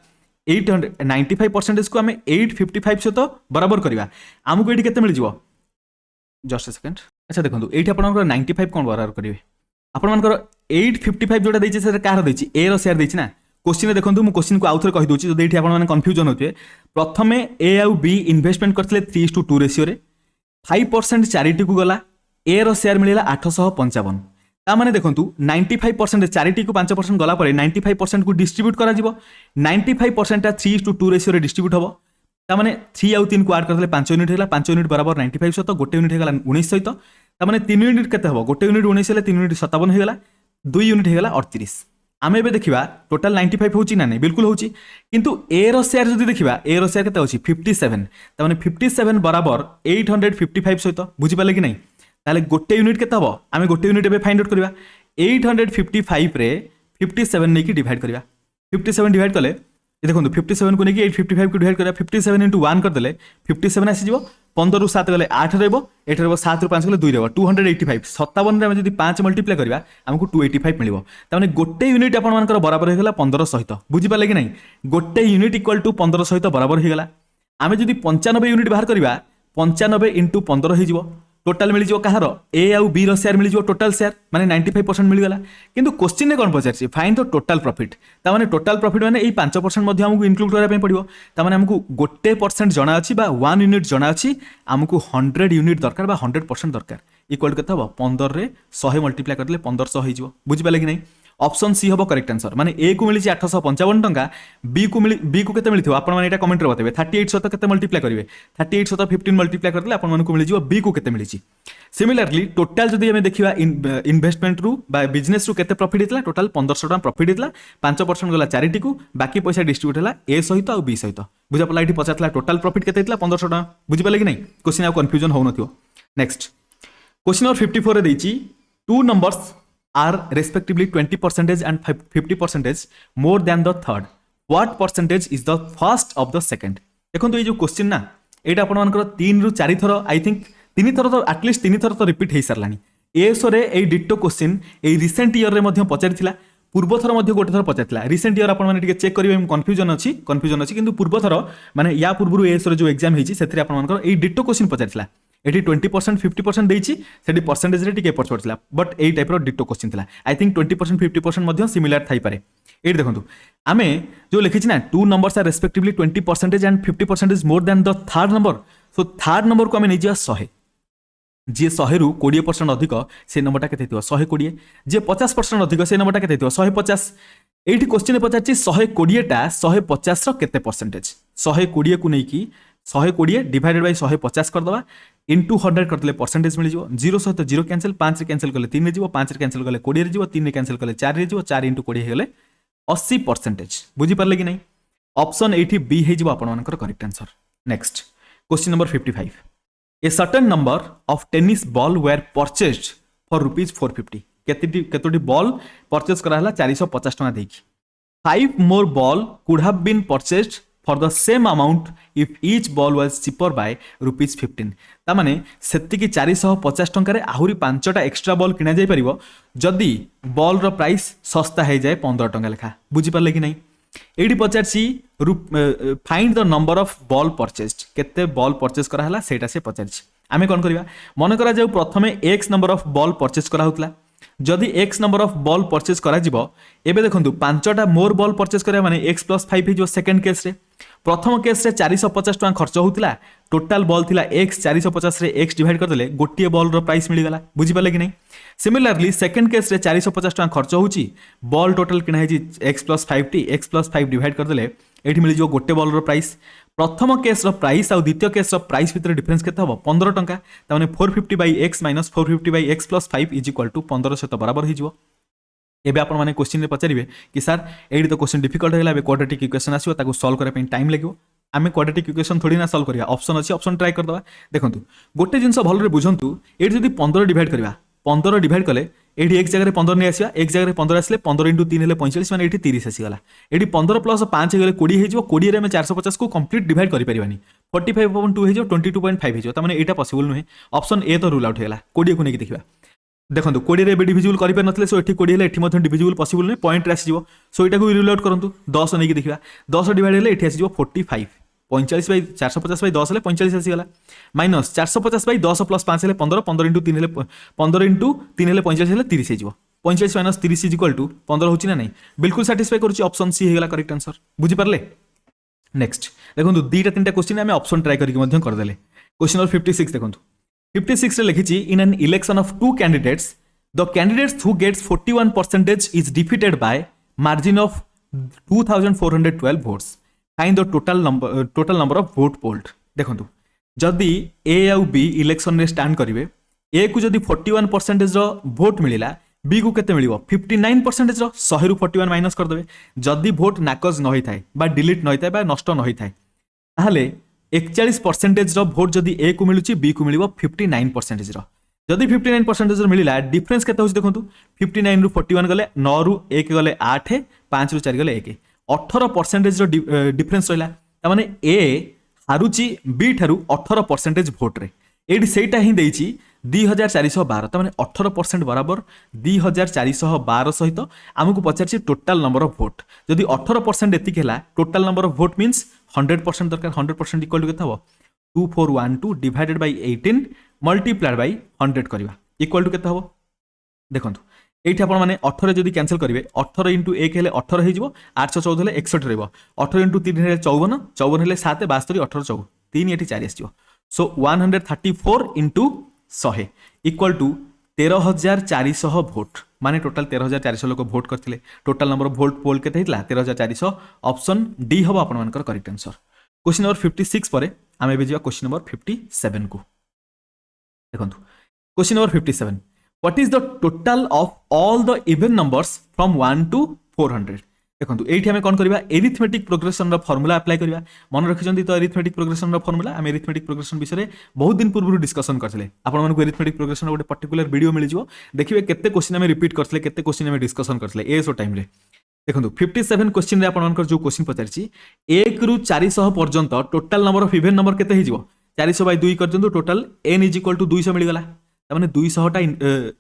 95% को आमे 855 सहित बराबर करबा हमकु एठी केते मिल जीवो जस्ट अ सेकंड अच्छा देखंतु एठी आपनकर 95 कोन बराबर करिवे आपण मानकर 855 जोटा दैछि से कार दैछि ए रो शेयर दैछि ना क्वेश्चन देखंतु मु क्वेश्चन को आउथर कहि दोछि जदि एठी आपण माने कंफ्यूजन होते प्रथमे ए आउ बी इन्वेस्टमेंट करथिले 3:2 रेशियो रे 5% चैरिटी को गला ए रो शेयर मिलिला 855 तामाने देखंतु 95% चारिटी को 5% गला परे 95% को डिस्ट्रीब्यूट करा जिवो 95% टा 3:2 रेशियो रे डिस्ट्रीब्यूट हबो तामाने 3 आउ 3 को ऐड करले 5 यूनिट हेला 5 यूनिट बराबर 95 सहित गोटे यूनिट हेला 19 सहित तामाने 3 यूनिट केते हबो गोटे यूनिट 19 हेले 3 यूनिट 57 हेगला 2 यूनिट हेगला 38 आमे एबे देखिबा टोटल 95 होची ना नै बिल्कुल होची किंतु ए रो शेयर जदी देखिबा ए रो शेयर केते होची 57 तामाने 57 बराबर 855 सहित बुझि पाले कि नै ताले गोटे यूनिट केते हबो आमे गोटे यूनिट एबे फाइंड आउट करबा 855 रे 57 नै की डिवाइड करबा 57 डिवाइड करले ये देखो 57 को नहीं 855 को डिवाइड करा 57 into 1 कर देले 57 आसी जीवो 15 रु 7 गले 8 रहबो 8 रहबो 7 रु 5 गले 2 रहबो 285 57 रे हम जदी 5 मल्टीप्लाई करबा हमको 285 मिलिबो त माने गोटे यूनिट अपन मानकर बराबर हे गेला 15 सहित बुझि पाले कि नै गोटे यूनिट इक्वल टू 15 सहित बराबर हे गेला आमे जदी 95 यूनिट बाहर करबा 95 into 15 हे जीवो टोटल मिल जो कहार ए आउ बी रो शेयर मिल जो टोटल शेयर माने 95% मिल गला किंतु क्वेश्चन ने कोन पचारछि फाइंड द टोटल प्रॉफिट ता माने टोटल प्रॉफिट माने एई 5% मध्ये हमकु इंक्लूड करा पे पड़िबो ता माने हमकु गोटे परसेंट जणा अछि बा 1 यूनिट जणा अछि हमकु 100 यूनिट दरकार बा 100% दरकार इक्वल केते हबो 15 रे 100 मल्टीप्लाई कर देले 1500 हो जिवो बुझि पाले कि नै ऑप्शन सी हबो करेक्ट आंसर माने ए को मिली 855 टंका बी को केते मिलिथो आपण माने एटा कमेंट रे बताबे 38 सहित केते मल्टीप्लाई करिवे 38 सहित 15 मल्टीप्लाई कर देले आपण मानकु मिलि जिवो बी को केते मिलिछि सिमिलरली टोटल जदि हमें देखिबा इन्वेस्टमेंट रु बा बिजनेस रु केते प्रॉफिट हितला टोटल 1500 टका प्रॉफिट हितला 5% गला चारिटी को बाकी पैसा डिस्ट्रीब्यूट हला ए सहित आ बी सहित बुझा पला एठी पचातला टोटल प्रॉफिट केते हितला 1500 टका बुझि पाले कि नै क्वेश्चन आ कंफ्यूजन हो नथियो नेक्स्ट क्वेश्चन नंबर 54 रे देछि two numbers are respectively 20% and 50% more than the third. What percentage is the first of the second? देखो तो ये जो क्वेश्चन ना एटा आपण मानकर 3 रु 4 थरो आई थिंक 3 थरो तो एटलीस्ट 3 थरो तो रिपीट हे सरलानी एएसओ रे ए डिटो क्वेश्चन ए रिसेंट ईयर रे मध्ये पचारिथिला पूर्व थरो मध्ये गोटे थरो पचारिथिला रिसेंट ईयर आपण माने टिके चेक करिवे कंफ्यूजन अछि किंतु पूर्व थरो माने या पूर्वरु एएसओ रे जो एग्जाम हेछि सेथरे आपण मानकर ए डिटो क्वेश्चन पचारिथिला एटी 20% 50% देछि सेठी परसेंटेज रे टिके पछ पड़थिला बट एई टाइप रो डिटो क्वेश्चन थिला आई थिंक 20% 50% मध्ये सिमिलर थाई पारे एटी देखंतु आमे जो लिखिछि ना two numbers are respectively 20% and 50% more than the third number so third number को आमे नै जिया 100 जे 100 रु 20% अधिक से नंबरटा केते थियो 120 जे 50% अधिक से नंबरटा केते थियो 150 एठी क्वेश्चन पचाछि 120 टा 150 रो केते परसेंटेज 120 को नै की 120 डिवाइडेड बाय 150 कर दवा इनटू 100 कर देले परसेंटेज मिल जिवो 0 सहित 0 कैंसिल 5 रे कैंसिल करले 3 रे जिवो 5 रे कैंसिल करले 20 रे जिवो 3 रे कैंसिल करले 4 रे जिवो 4 इनटू 20 हे गेले 80% बुझि परले कि नै ऑप्शन एठी बी हे जिवो आपण मानकर correct answer next question number 55 a certain number of tennis ball were purchased for rupees 450 केतोटी बॉल परचेज करा हला 450 टका देकी 5 more ball could have been purchased for the same amount if each ball was cheaper by rupees 15 ता माने सेति की 450 टंका रे आहुरी 5टा एक्स्ट्रा बॉल किना जाय परिबो जदी बॉल रो प्राइस सस्ता हे जाय 15 टंका लेखा बुझि परले कि नै एडी पचारसी find the number of ball purchased केते बॉल परचेज करा हला सेटा से पचारसी आमे कोन करबा मन करा जाऊ प्रथमे x number of ball purchase करा होतला जदि x number of ball purchase करा जिवो एबे देखंतु 5टा मोर बॉल परचेज करा माने x + 5 जो सेकंड केस रे प्रथम केस रे 450 टका खर्च होतिला टोटल बॉल थिला x 450 रे x डिवाइड कर देले गोटिए बॉल रो प्राइस मिली गला बुझि पाले कि नै सिमिलरली सेकंड केस रे 450 टका खर्च होउची बॉल टोटल किना hazy x + 5 T x + 5 divide कर देले एठी मिली जो गोटे बॉल रो प्राइस प्रथम केस रो प्राइस आ द्वितीय केस रो प्राइस भितर डिफरेंस केते हबो 15 टका त माने 450/x - 450/x + 5 = 15 सहित बराबर हो जिवो एबे आपण माने क्वेश्चन रे पचारिबे कि सर एडी तो क्वेश्चन डिफिकल्ट हेला एबे क्वाड्रेटिक इक्वेशन आसीबो ताको सॉल्व करे पे टाइम लागो आमे क्वाड्रेटिक इक्वेशन थोड़ी ना सॉल्व करिया ऑप्शन अछि ऑप्शन ट्राई कर दवा देखंतु गोटे जिंस भल रे बुझंतु एडी जदी 15 डिवाइड करिवा 15 डिवाइड कले एडी एक जगह रे 15 नै आसीबा एक जगह रे 15 आसले 15 * 3 हेले 45 माने एडी 30 आसी गला एडी 15 + 5 हे गेले 20 हे जिवो 20 रे हम 450 को कंप्लीट डिवाइड करि परिबानी 45/2 हे जो 22.5 हे जो त माने एटा पॉसिबल नहे ऑप्शन ए तो रूल आउट हेला 20 को नै कि देखिबा देखो 20 रे डिविजिबल करि पर नथले सो एठी 20 हेले एठी मथन डिविजिबल पॉसिबल नै पॉइंट रे आसी जिवो सो एटा को रूल आउट करंतु 10 नै कि देखिबा 10 डिवाइड हेले एठी आसी जिवो 45 45/450/10 हेले 45 आसी गला माइनस 450/10 + 5 हेले 15 15 * 3 हेले 15 * 3 हेले 45 हेले 30 हे जिवो 45 - 30 = 15 होची ना नै बिल्कुल सैटिस्फाई करूची ऑप्शन सी हे गेला करेक्ट आंसर बुझि परले नेक्स्ट देखंतु दीटा तीनटा क्वेश्चन हमें ऑप्शन ट्राई करके मध्यम कर देले क्वेश्चन नंबर 56 देखंतु 56 रे लिखिची in an election of two candidates the candidates who gets 41% is defeated by margin of 2412 votes. Find the total number of vote polled. देखो जदि ए आउ बी इलेक्शन रे स्टैंड करेंगे, ए को जदि 41% भोट मिला, बी को केते मिलिबो 59% 100 रु 41 माइनस कर देबे। जदि भोट नाकज न होई थाए बा डिलीट न होई थाए बा नष्ट न होई थाए, ताहले 41% भोट जदि ए को मिलुची, बी को मिलिबो 59%। जदि 59% मिलिला, डिफरेंस केते होची देखंतु, 59 रु 41 गले 9 रु 1 गले 8, 5 रु 4 गले 1, 18% डिफरेंस रहिला। त माने ए हारुची बी ठारू 18% भोट रे। एडी सेटा ही देइची 2412, त माने 18% बराबर 2412 सहित आमको पचारछि टोटल नंबर ऑफ भोट। जदि 18% एतिक हैला, total number of vote means 100% दरकार। 100% इक्वल टू केते हबो 2412 डिवाइडेड बाय 18 मल्टीप्लाइड बाय 100 करबा इक्वल टू केते हबो। देखंतु एठी आपण माने 18 जदि कैंसिल करिवे, 18 * 1 हेले 18 हे जिवो, 814 हेले 61 रहइबो, 18 * 3 हेले 54, 54 हेले 7, 62, 18 4, 3 एठी 4 आसीजो। सो 134 * 100 इक्वल टू 13400 भोट। माने टोटल 13400 लोक भोट करथिले। टोटल नंबर ऑफ भोट पोल केते हितला 13400। ऑप्शन डी हबो आपण मानकर करेक्ट आंसर। क्वेश्चन नंबर 56 परे आमे एबे जिवा क्वेश्चन नंबर 57 को। देखंतु question number 57, what is the total of all the even numbers from 1 to 400। देखंतु एठी हमें कोन करबा, एरिथमेटिक प्रोग्रेशन रो फार्मूला अप्लाई करबा। मन रखिसंती तो एरिथमेटिक प्रोग्रेशन रो फार्मूला हम एरिथमेटिक प्रोग्रेशन विषय बहुत दिन पूर्व डिस्कशन करथिले। आपण मानको एरिथमेटिक प्रोग्रेशन गोटे पर्टिकुलर वीडियो मिल जिवो, देखिबे केते क्वेश्चन हम रिपीट करथिले, केते क्वेश्चन हम डिस्कशन करथिले एसो टाइम रे। देखंतु 57 क्वेश्चन रे आपण मानकर जो क्वेश्चन पचारछि 1 रु 400 पर्यंत total number of even number केते हि जिवो, 400 बाय 2 करजंतु total n is equal to 200 मिल गला। तामाने 200 टा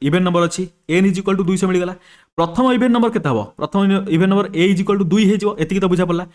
इवन नंबर अछि, n इज इक्वल टू 200 मिल गला। प्रथम इवन नंबर केते हबो, प्रथम even number a is equal to 2 हे जिवो। एतिकी तो बुझा पड़ला।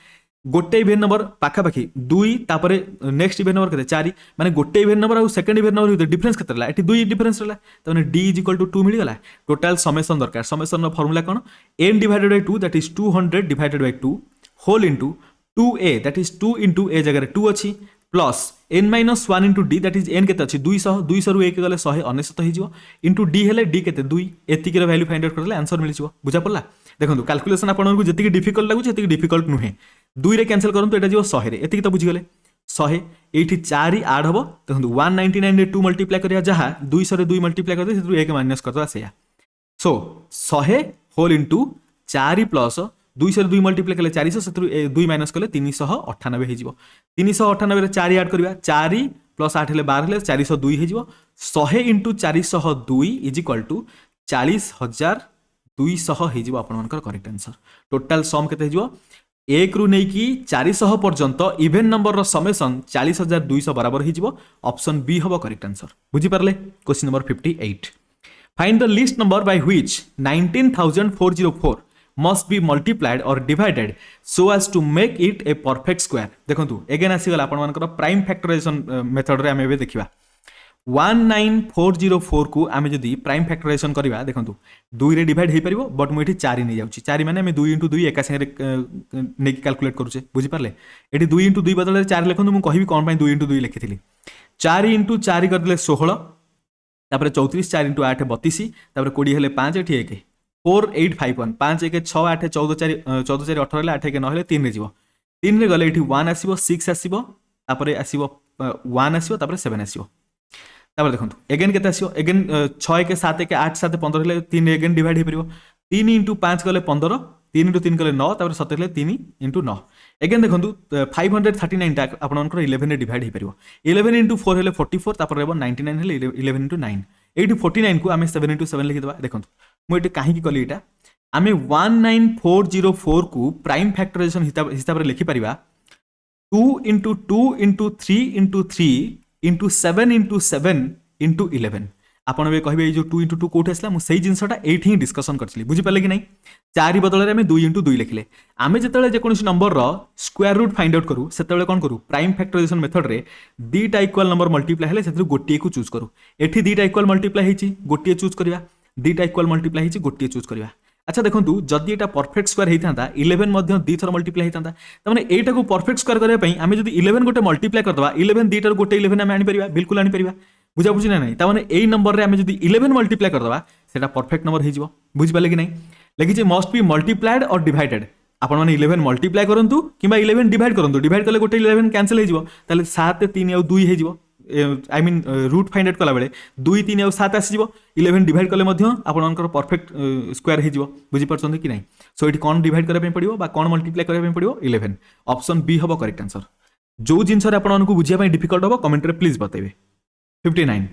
गोटे इवन नंबर पाखा पाखी 2, तापरे नेक्स्ट इवन नंबर केते 4, माने गोटे इवन नंबर और second even number with difference केते रहला, एटी 2 डिफरेंस रहला। तामाने d इज इक्वल टू 2 मिल गला। टोटल समेशन दरकार। समेशन रो फार्मूला कोन, n divided by 2 that is 200 divided by 2 whole into 2a that is 2 into a जगह 2 अछि plus n - 1 into d that is n केते अछि 200, 200 रु 1 गले 199 हे जिवो इंटू d हेले d केते 2, एतिकी रो वैल्यू फाइंड आउट करले आंसर मिल जिवो। बुझा पड़ला। देखंतु कैलकुलेशन आपन को जतिकी डिफिकल्ट लागु जतिकी डिफिकल्ट नुहे। 2 रे कैंसिल करंतु एटा जिवो 100 रे, एतिकी तो बुझी गले। 100 एठी 4 ऐड हबो। देखंतु 199 रे 2 मल्टीप्लाई करिया, जहा 200 रे 2 मल्टीप्लाई कर दे सेतु 1 माइनस कर दो आसेया। सो 100 होल इनटू 4 प्लस 200 रे 2 मल्टीप्लाई कले 400 सेतु 2 माइनस कले 398 हे जिवो। 398 रे 4 ऐड करबा, 4 प्लस 8 हेले 12 हेले 402 हे जिवो। 100 इनटू 402 इज इक्वल टू 40200 हे जिवो। आपन मानकर करेक्ट आंसर। टोटल सम केते हे जिवो, 1 रु नै कि 400 पर्यंत इवन नंबर रो समेशन 40200 बराबर हे जिवो। ऑप्शन बी हबो करेक्ट आंसर। बुझी परले। Question number 58, find the list number by which 19404 must be multiplied or divided so as to make it a perfect square। देखंतु अगेन आसी गला आपण मानकर प्राइम फैक्टराइजेशन मेथड रे हम एबे देखिबा। 19404 को आमे जदी प्राइम फैक्टराइजेशन करबा, देखंतु 2 रे डिवाइड हे परिबो, बट मु एठी 4 नै जाउची। 4 माने हम 2 * 2 एका संगे नै कैलकुलेट करूचे। बुझी परले। एठी 2 * 2 बदले 4 लिखंतु। मु कहिबी कोन पय 2 * 2 लिखिथिली। 4 * 4 कर देले 16, तापर 34, 4 * 8 32, तापर 20 हेले 5 एठी 1 4851, 5 1 6 8 14 4 14 4 18 हेले 8 1 9 हेले 3 रे जिवो। 3 रे गले एठी 1 आसीबो, 6 आसीबो, तापर आसीबो 1 आसीबो, तापर 7 आसीबो। तापर देखंतु अगेन केते आसीबो, अगेन 6 1 7 1 8 7 15 हेले 3 रे अगेन डिवाइड हे परिबो। 3 * 5 गले 15, 3 * 3 गले 9, तापर 7 हेले 3 * 9। अगेन देखंतु 539 टा आपन मानकर 11 रे डिवाइड हे परिबो। 11 * 4 हेले 44, तापर रहबो 99 हेले 11 * 9। एठी 49 को आमे 7 * 7 लिखि देबा। देखंतु मु एठी काहे की कली एटा, आमे 19404 को प्राइम फैक्टराइजेशन हिसाब रे लिखि परिबा 2 * 2 * 3 * 3 * 7 * 7 * 11। आपण बे कहबे ए जो 2 * 2 कोठे आसला, मु सेही जिंसटा एठी ही डिस्कशन करछली। बुझी पाले कि नै। 4 बदले रे हमें 2 * 2 लिखिले। आमे जेतेले जे कोनोसी नंबर रो स्क्वायर रूट फाइंड आउट करू, सेतेले कोन करू, प्राइम फैक्टराइजेशन मेथड रे दीटा इक्वल नंबर मल्टीप्लाई हेले सेतु गोटिए को चूज करू। एठी दीटा इक्वल मल्टीप्लाई हेची, गोटिए चूज करिया। दीटा इक्वल मल्टीप्लाई हेची, गोटिए चूज करिया। अच्छा देखंतु जदि एटा परफेक्ट स्क्वायर हेइतांता 11 मध्ये दी थर मल्टीप्लाई हेइतांता, त माने एटा को परफेक्ट स्क्वायर करिया पई आमे जदि 11 गोटे मल्टीप्लाई कर दबा, 11 दीटा गोटे 11 आमे आनी परिबा, बिल्कुल आनी परिबा। बुझा बुझी ना नहीं ताने एई नंबर रे आमे जदी 11 मल्टीप्लाई कर दबा सेटा परफेक्ट नंबर हे जिवो बुझि पाले कि नहीं लिखिजे मस्ट बी मल्टीप्लाइड और डिवाइडेड आपण माने 11 मल्टीप्लाई करंतु किबा 11 डिवाइड करंतु डिवाइड कले गोटे 11 कैंसिल हे जिवो ताले 7 3 और 2 हे जिवो I mean root find out कला बेले 2 3 और 7 आसी जिवो 11 डिवाइड कले मध्य आपण मानकर परफेक्ट स्क्वायर हे जिवो बुझि परछन कि नहीं सो इटी कोन डिवाइड करे पे पड़ियो बा कोन मल्टीप्लाई करे पे पड़ियो 11 ऑप्शन बी हबो करेक्ट आंसर जो जिंस रे आपण मानकु बुझिया पे डिफिकल्ट हबो कमेंट रे please बताइबे 59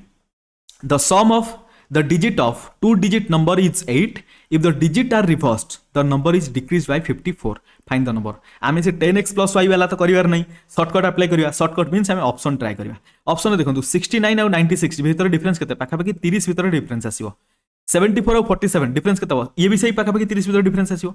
the sum of the digit of two digit number is 8 if the digit are reversed the number is decreased by 54 find the number आमे से 10x plus y वाला तो करिवार नहीं शॉर्टकट अप्लाई करिवा शॉर्टकट मींस आमे option try करिवा option देखंतु 69 और 96 भीतर difference केते पाखा पाखी 30 भीतर डिफरेंस आसीबो 74 और 47 डिफरेंस केते हो ये भी सही पाखा पाखी 30 भीतर डिफरेंस आसीबो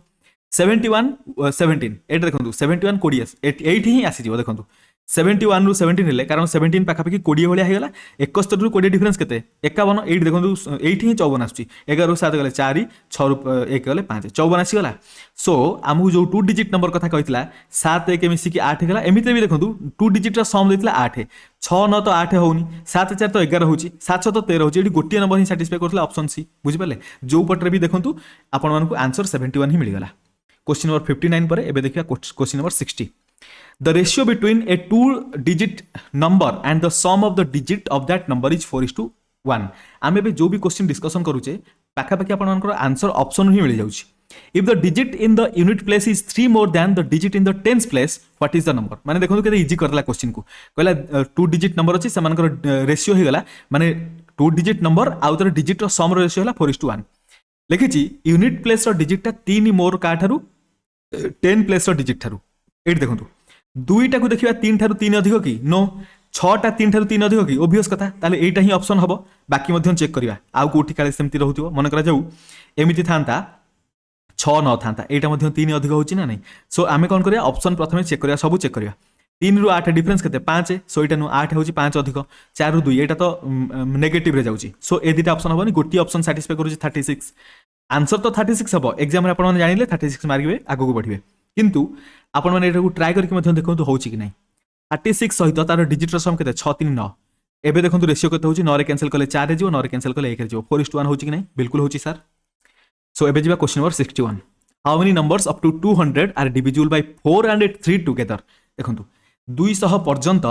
71 17 एटा देखंतु 71 कोडियस 8 ही आसी जिवो देखंतु 71 रु 17 हेले कारण 17 पाखा पाखी 20 भलिया हे गला 71 रु 20 डिफरेंस केते 51 8 देखंतु 8 ही 54 आछी 11 रु 7 गले 4 6 रु 1 गले 5 54 आसी गला सो आमु जो 2 डिजिट नंबर कथा कहितला 7 1 मिसी की 8 गला एमिते भी देखंतु 2 डिजिट रा सम देतिला 8 6 9 तो 8 होउनी 7 4 तो 11 होउची 7 6 तो 13 होउची एडी गोटिया नंबर ही सैटिस्फाई करथला ऑप्शन सी बुझि पाले जो पटरे भी देखंतु आपण मानकु आंसर 71 ही मिल गला क्वेश्चन नंबर 59 पर एबे देखिया question number 60 The ratio between a two-digit number and the sum of the digit of that number is 4:1. आमे बे जो भी क्वेश्चन डिस्कशन करूचे पाखा पाखी आपण मानकर आंसर ऑप्शन ही मिल जाउची if the digit in the unit place is 3 more than the digit in the tens place what is the number माने देखो केते इजी करला क्वेश्चन को कहला टू डिजिट नंबर अछि समानकर रेशियो हे गला माने टू डिजिट नंबर आउतर डिजिट रो सम रो रेशियो होला 4:1 लिखिची यूनिट प्लेस रो डिजिट ता 3 मोर का थारु 10 प्लेस रो डिजिट थारु एट देखंतु दुईटा को देखिबा 3 थारु 3 अधिक कि नो 6टा 3 थारु 3 अधिक कि ओबियस कथा ताले एटा ही ऑप्शन हबो बाकी मध्यन चेक करिवा आउ कोठी काले सेमति रहउतिबो मन करा जाऊ एमिति थांता 6 न थांता एटा मध्यन 3 अधिक होची ना नहीं सो आमे कोन करिया ऑप्शन प्रथमे चेक करिया सब चेक करिया 3 रु 8 डिफरेंस केते 5 सो एटा नु 8 होची 5 अधिक 4 रु 2 एटा तो नेगेटिव रे जाउची सो ए दिटा ऑप्शन हबोनी गोटी ऑप्शन सैटिस्फाई करूची 36 आंसर तो 36 हबो एग्जाम रे आपण माने जानिले 36 मार्किबे आगो को बढ़िबे किंतु आपण माने एटा को ट्राई करके मध्यन देखंतु होची कि नहीं 36 सहित तार डिजिट सम केते 6 3 9 एबे देखंतु रेशियो केते होची 9 रे कैंसिल कले 4 रे जिवो 9 रे कैंसिल कले 1 रे जिवो 4:1 होची कि नहीं बिल्कुल होची सर सो एबे जिबा question number 61 how many numbers up to 200 are divisible by 4 and 3 together देखंतु 200 पर्यंत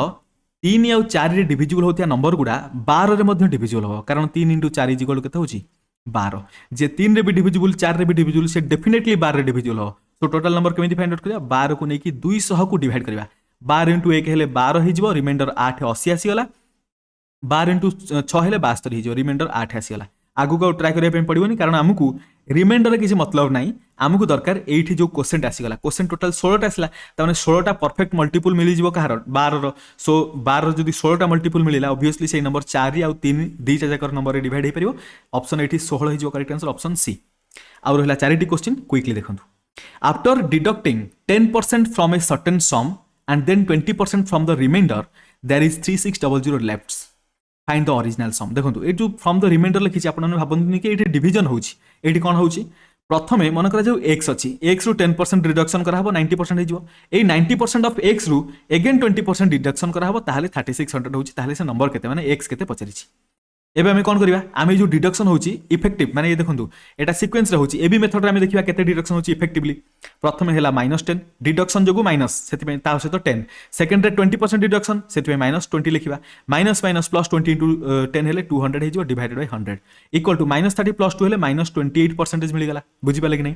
3 और 4 रे डिविजिबल होतिया नंबर गुडा 12 रे मध्य डिविजिबल हो कारण 3 * 4 इक्वल केते होची 12 जे 3 रे भी डिविजिबल 4 रे भी डिविजिबल से डेफिनेटली 12 रे डिविजिबल हो तो टोटल नंबर केमिति फाइंड आउट करिया 12 को नेकी 200 को डिवाइड करिया 12 * 1 हेले 12 हे जिवो रिमाइंडर 8 80 आसी गला 12 * 6 हेले 72 हे जिवो रिमाइंडर 8 आसी गला आगु को ट्राई करिया पे पड़िबोनी कारण हमकु रिमाइंडर किसी मतलब नाही हमकु दरकार एठी जो क्वेश्चन आसी गला क्वेश्चन टोटल 16 टा आसला ताने 16 टा परफेक्ट मल्टीपल मिली जिवो कहार 12 रो सो 12 रो जदी 16 टा मल्टीपल मिलिला ऑब्वियसली से नंबर 4 और 3 दीटा जाकर नंबर रे डिवाइड हे परिबो ऑप्शन एठी 16 हे जिवो करेक्ट आंसर ऑप्शन सी आ रहला चारिटी क्वेश्चन क्विकली देखंतु After deducting 10% from a certain sum and then 20% from the remainder, there is 3600 left. Find the original sum. देखो ये जो from the remainder लिखी आपण माने भाबंतु कि एठी डिवीजन होउची एठी कोन होउची प्रथमे मन करा जो x अछि x रु 10% रिडक्शन करा हबो 90% हे जिवो ए 90% ऑफ x रु अगेन 20% डिडक्शन करा हबो ताहाले 3600 होउची ताहाले से नंबर केते माने x केते पचरिछि एबे हमें कोन करिवा आमे जो डिडक्शन होउची इफेक्टिव माने ये देखंतु एटा सीक्वेंस रे होउची एबी मेथड रे आमे देखिबा केते डिडक्शन होउची इफेक्टिवली प्रथमे हेला -10 डिडक्शन जोगु माइनस सेति पे ता सहित 10 सेकंड रे 20% डिडक्शन सेति पे -20 लिखिबा माइनस माइनस प्लस 20 इनटू 10 हेले 200 हे जो divided by 100 equal to -30 plus 2 हेले -28% मिल गला बुझि पाले कि नहीं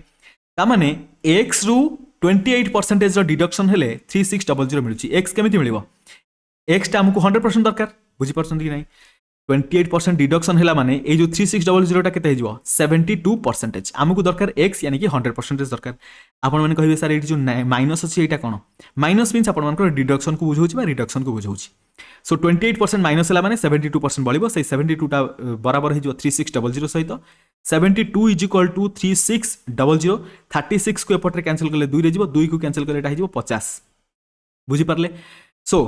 ता माने x रु 28% रो डिडक्शन हेले 3600 मिलुची x केमिति मिलिबो x ता हमकु 100% दरकार बुझि परछन कि नहीं 28% डिडक्शन हैला माने ए जो 3600 टा केते हिजो 72% हमकु दरकार x यानी कि 100% दरकार आपण माने कहिबे सर एठी जो माइनस अछि एटा कोन माइनस मींस आपण मानकर डिडक्शन को बुझौछि बा रिडक्शन को बुझौछि सो 28% माइनस हैला माने 72% बळिबो से 72 टा बराबर हिजो 3600 सहित 72 इज इक्वल टू 3600 36 को एपटरे कैंसिल करले 2 रे जिवो 2 को कैंसिल करले एटा हिजो 50 बुझि परले सो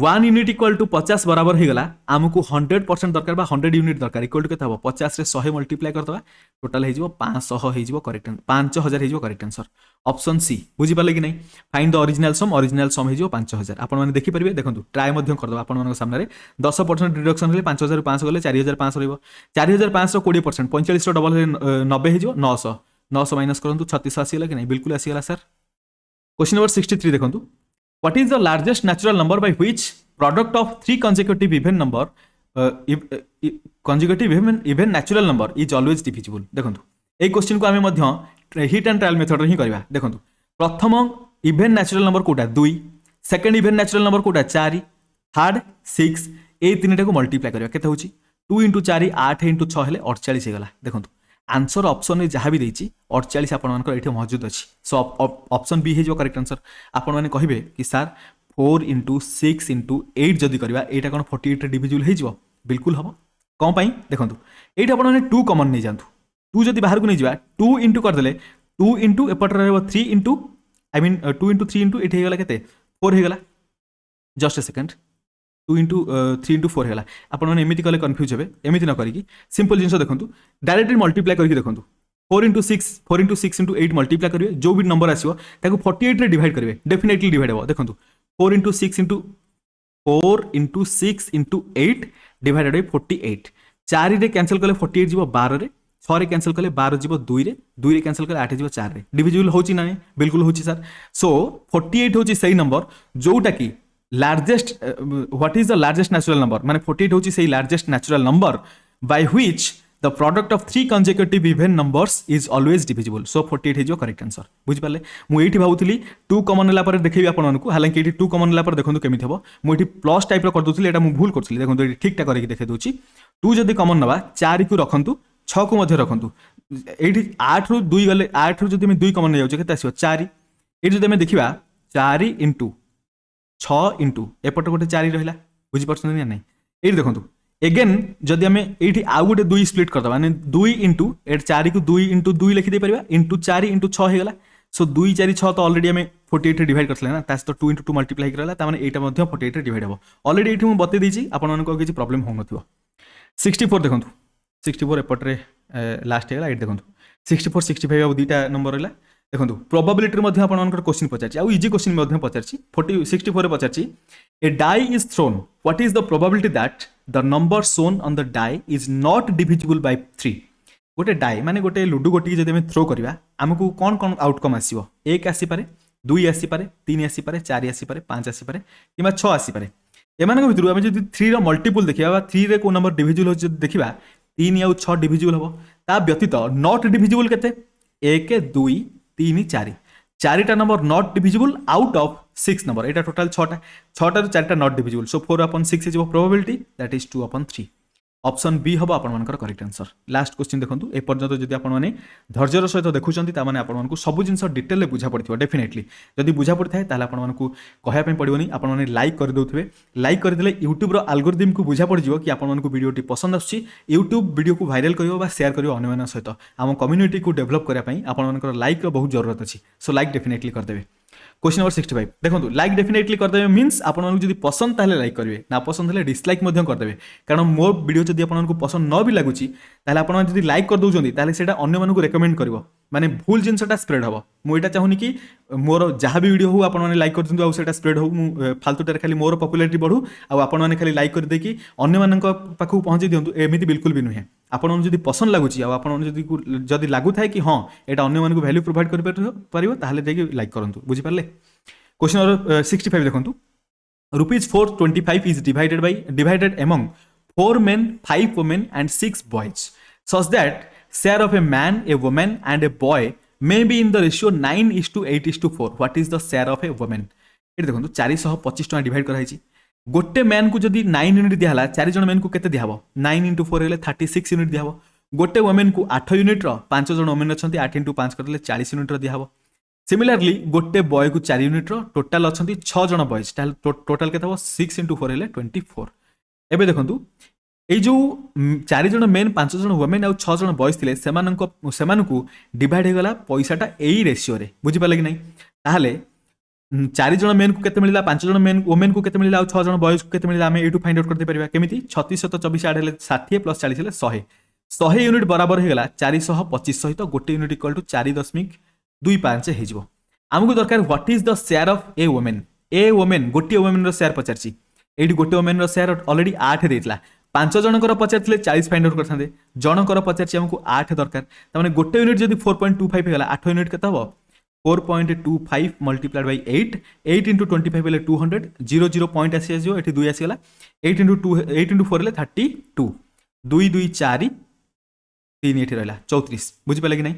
1 यूनिट इक्वल टू 50 बराबर हो गला आमको 100% दरकार बा 100 यूनिट दरकार इक्वल टू केते हबो 50 रे 100 मल्टीप्लाई करदबा टोटल हे जिवो 500 हे जिवो करेक्ट 5000 हे जिवो करेक्ट आंसर ऑप्शन सी बुझी पाले कि नहीं फाइंड द ओरिजिनल सम हे जिवो 5000 आपण माने देखि परिबे देखंतु ट्राई मध्यम करदबा आपण मानक सामने रे 10% रिडक्शन हेले 5500 गले 4500 रहइबो 4500 20% 45 रो डबल 90 हे जिवो 900 900 माइनस करंतु 36 आसीला कि नहीं बिल्कुल आसीला सर क्वेश्चन नंबर 63 देखंतु What is the largest natural number by which product of three consecutive even number consecutive even natural number is always divisible? देखंतु এই क्वेश्चन को आमे मध्य हिट एंड ट्रायल मेथड रे ही करबा देखंतु प्रथम इवन नेचुरल नंबर कोटा 2 सेकंड इवन नेचुरल नंबर कोटा 4 थर्ड 6 ए तीनटा को मल्टीप्लाई करबा केते होची 2 * 4 8 * 6 हेले 48 हे गला देखंतु आंसर ऑप्शन में जहाँ भी देती 48 आपण ये मौजूद अच्छी सो ऑप्शन बी है जो करेक्ट आंसर आपण मैंने कहे कि सर 4 * 6 * 8 जदि करवा यहाँ कौन 48 डिविजिबल हो बिल्कुल हम कौन पाई देखो ये आपने 2 कमन नहीं जातु 2 जब बाहर को नहीं जा 2 इंटू करदे 2 इंटू एपटे रहा 3 into I mean 2 into 3 into ये होगा के 4 होगा जस्ट ए सेकेंड 2 * 3 * 4 है आपने एमती कले कन्फ्यूज हे एमती न करी सिंपल जिन देखो डायरेक्टली मल्टीप्लाई करके देखो 4 * 6 * 8 मल्टीप्लाई करेंगे जो भी नंबर आसो 48 रे डिवाइड करेंगे डेफिनेटली डिवाइड हम देखो 4 * 6 * 8 डिवाइडेड बाय 48 4 रे कैंसिल कले 48 जीवो 12 रे 6 रे कैंसिल कले 12 जीवो 2 रे 2 रे कैंसिल कले 8 जीवो 4 रे डिविजिबल होची ना बिल्कुल होची सर सो 48 होची सही नंबर जोटा की largest what is the largest natural number माने 48 होची सही largest natural number by which the product of three consecutive even numbers is always divisible so 48 है जो करेक्ट आंसर बुझ पाले मु एठी भाबुतली 2 कॉमन लेला पर देखैबी आपन मानकु हालांकि एठी 2 कॉमन लेला पर देखंतु केमिति हबो मु एठी प्लस टाइप रो कर दोतली एटा मु भूल करथली देखंतु एठी ठीक टा करके देखै दोची 2 जदी कॉमन नबा 4 को रखंतु 6 को मध्ये रखंतु एठी 8 रु 2 गले 8 रु जदी हम 2 कॉमन नै जाउछ केते आसीबो 4 एठी जदी हम देखिबा 4 * 6 इंटू एपटे गोटे 4 रहा बुझीपार ना ये देखो एगेन जदि आम ये आउ गोटे 2 स्प्लिट करदे माने 2 इंटू 4 को 2 * 2 लिखिदे पारिबा इंटू 4 * 6 हो गला सो 2 * 4 = 6 तो ऑलरेडी आम 48 रे डिवाइड करथले ना तास तो 2 * 2 मल्टीप्लाई करला ता माने एटा मध्ये 48 रे डिवाइड हो ऑलरेडी एठी मु बते देछि आपन मानको किछि प्रॉब्लम हो नथिबो 64 देखंतु 64 एपटे लास्ट हेला एट देखंतु 64 65 अब दुईटा नंबर रहला देखो प्रोबेबिलिटी मध्य आपनकर क्वेश्चन पचारछि आ इजी क्वेश्चन मध्य पचारछि 64 पचारछि a die is thrown what is the probability that the number shown on the die is not divisible by 3 गोटे डाई माने गोटे लुडु गोटी जदि हम थ्रो करबा हमकु कोन कोन आउटकम आसीबो 1 आसी पारे 2 आसी पारे 3 आसी पारे 4 आसी पारे 5 आसी पारे किबा 6 आसी पारे एमानक भितरु हम जदि 3 रो मल्टीपल देखिबा 3 रे को नंबर डिविजिबल हो जदि देखिबा 3 या 6 डिविजिबल हबो ता व्यतीत नॉट डिविजिबल केते 1 2 3 4 4टा number not divisible out of 6 number एटा टोटल 6टा 6टा रु 4टा not divisible so 4/6 is probability that is 2/3 option B हम आपण करेक्ट आंसर लास्ट क्वेश्चन देखो ए पर्यंत जदि आपण माने धैर्यर सहित देखुंत ताने आपण मानकु सब जिनस डिटेल बुझा पड़थिबो डेफिनेटली जदि बुझा पड़थाय ताले आपण मानकु कहया पे पड़िबोनी आपण माने लाइक कर दोथबे लाइक कर देले YouTube रो एल्गोरिथम को बुझा पड़जिवो कि आपण मानकु वीडियोटी पसंद आछि YouTube वीडियो को वायरल करिवो बा शेयर करिवो अन्य मान सहित हम कम्युनिटी को डेवलप करिया पई आपण मानकर लाइक रो बहुत जरूरत अछि सो लाइक डेफिनेटली कर देबे क्वेश्चन नंबर 65 देखो लाइक डेफिनेटली करदेवे मीन्स आपन जदि पसंद ताले लाइक करेंगे ना पसंद हेले डिसलाइक मध्य करदेवे कारण मोर वीडियो जदि आपन पसंद न भी लगुची ताले आपन जदि लाइक कर दउचंदी ताले सेटा अन्य मानकु रेकमेंड करबो माने भूल जिनसटा स्प्रेड हबो मु एटा चाहुनी कि मोर जहाँ भी वीडियो हो आपन माने लाइक कर दिंतु आ सेटा स्प्रेड हो मु फालतूटारे खाली मोर पॉपुलैरिटी बढ़ू आ आपन माने खाली लाइक कर देकी अन्य मानक पाखु पहुंची दियंतु एमिति बिल्कुल भी नुहे आपन जदि पसंद लगुची आ आपन जदि लागु थाए कि हां एटा अन्य मानकु वैल्यू प्रोवाइड कर परिबो ताले देकी लाइक करंतु बुझि पारले क्वेश्चन नंबर 65 देखंतु ₹425 is divided among 4 men, 5 women and 6 boys such that share of a man, a woman and a boy may be in the ratio 9:8:4 what is the share of a woman ये देखो 425 टका divide कराई गोटे man को जदि 9 unit दिहला 4 जन man को केते दिहबो 9 * 4 हेले 36 यूनिट दिहबो गोटे वुमेन को 8 यूनिट रो 5 जन वुमेन अछंती 8 * 5 करले 40 यूनिट रो दिहबो सिमिलरली गोटे बॉय को 4 यूनिट रो टोटल अछंती 6 जन बॉयज टोटल केते हो 6 * 4 हेले 24 एबे देखंतु ए जो 4 जन मेन 5 जन वुमेन और 6 जन बॉयज थिले सेमाननको डिवाइड हे गला पैसाटा एई रेशियो रे बुझि पाले कि नै ताहले चार जन मेन को केते मिला 5 जन मेन वोमेन को केते मिला 6 जन बॉयज को केते मिला आम एटू फाइंड आउट करते परिबा केमिति 36 तो 24 आड हेले 60 प्लस 40 हेले 100 यूनिट बराबर हो गला 425 सहित गोटे यूनिट इक्वल टू 4.25 हेजिवो आमको दरकार what is the share of A women गोटे वोमेन रो शेयर पचारची एठी गोटे वोमेन रो शेयर ऑलरेडी 8 देतला 5 जनकर पचारथिले 40 फाइंड आउट करथांदे जनकर पचारची हमको 8 दरकार त माने गोटे यूनिट जदी 4.25 हेला 8 यूनिट केता हो 4.25 multiplied by 8 into 25 हेले 200 0 पॉइंट आसी आजो एठी 2 आसी गला 8 into 4 हेले 32 2 2 4 3 एठी रहला 34 बुझि पाले कि नै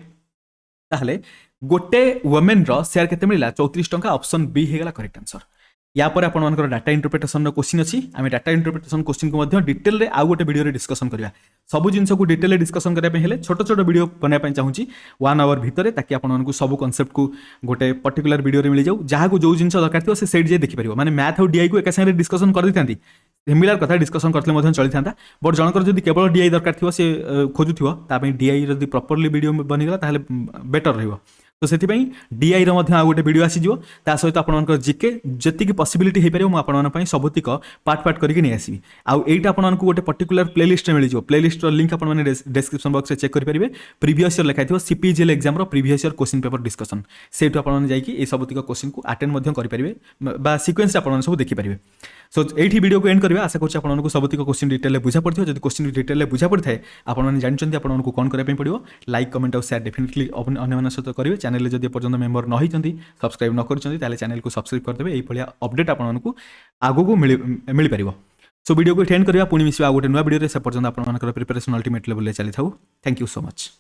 ताहले गोटे वोमेन रो शेयर केते मिला 34 टंका ऑप्शन बी हे गला करेक्ट आंसर या पर आपण मानकर डाटा इंटरप्रिटेशन रो क्वेश्चन अछि आमे डाटा इंटरप्रिटेशन क्वेश्चन को मध्ये डिटेल रे आ गोटे वीडियो रे डिस्कशन करबा सब जिंस को डिटेल रे डिस्कशन करबा हेले छोट छोट वीडियो बना पय चाहूची 1 आवर भीतर ताकि आपण मानकु सब कांसेप्ट को गोटे पर्टिकुलर वीडियो रे मिल जाऊ जहा को जो जिंस दरकार थियो से सेट जे देखि परिबो माने मैथ और डीआई को एका संगे डिस्कशन कर दिथांती सिमिलर कथा डिस्कशन करथले मध्ये चली थांता बट जनकर जदी केवल डीआई दरकार थियो से खोजुथियो ता पय डीआई जदी प्रॉपर्ली वीडियो बनि गला ताहले बेटर रहइबो तो से डीआई रो मध्ये आ गोटे वीडियो आसी जिवो ता सहित आपन जीके जति की पॉसिबिलिटी हे परिबो म आपन मन पय सबतिक पार्ट पार्ट करके नै आसीबी आ एटा आपन मन को गोटे पर्टिकुलर प्लेलिस्ट मिल जिवो प्लेलिस्ट रो लिंक आपन माने डिस्क्रिप्शन बॉक्स रे चेक कर परिबे प्रीवियस ईयर लिखाइथिबो सीपीजीएल एग्जाम रो previous year question paper discussion सेटु आपन माने जाई कि ए सबतिक क्वेश्चन को अटेंड मध्ये करि परिबे बा सीक्वेंस आपन सब देखि परिबे सो एठी वीडियो को एंड करबा आशा करछि आपन को सबतिक क्वेश्चन डिटेल ले बुझा पड़थियो जदि क्वेश्चन डिटेल ले बुझा पड़थाय आपन माने जानचंती आपन को कोन करे पय पड़ियो लाइक कमेंट और शेयर डेफिनेटली अन्य मन सहित करिवे चैनल ले जदि पर्यंत मेंबर न होइचंती सब्सक्राइब न करचंती ताले चैनल को सब्सक्राइब कर देबे एई भलिया अपडेट आपन को आगो को मिल परिबो सो वीडियो को एंड करबा पुनी मिसबा गोटे नया वीडियो रे से पर्यंत आपन मानकर प्रिपरेशन अल्टीमेट लेवल ले चली थाउ थैंक यू सो मच।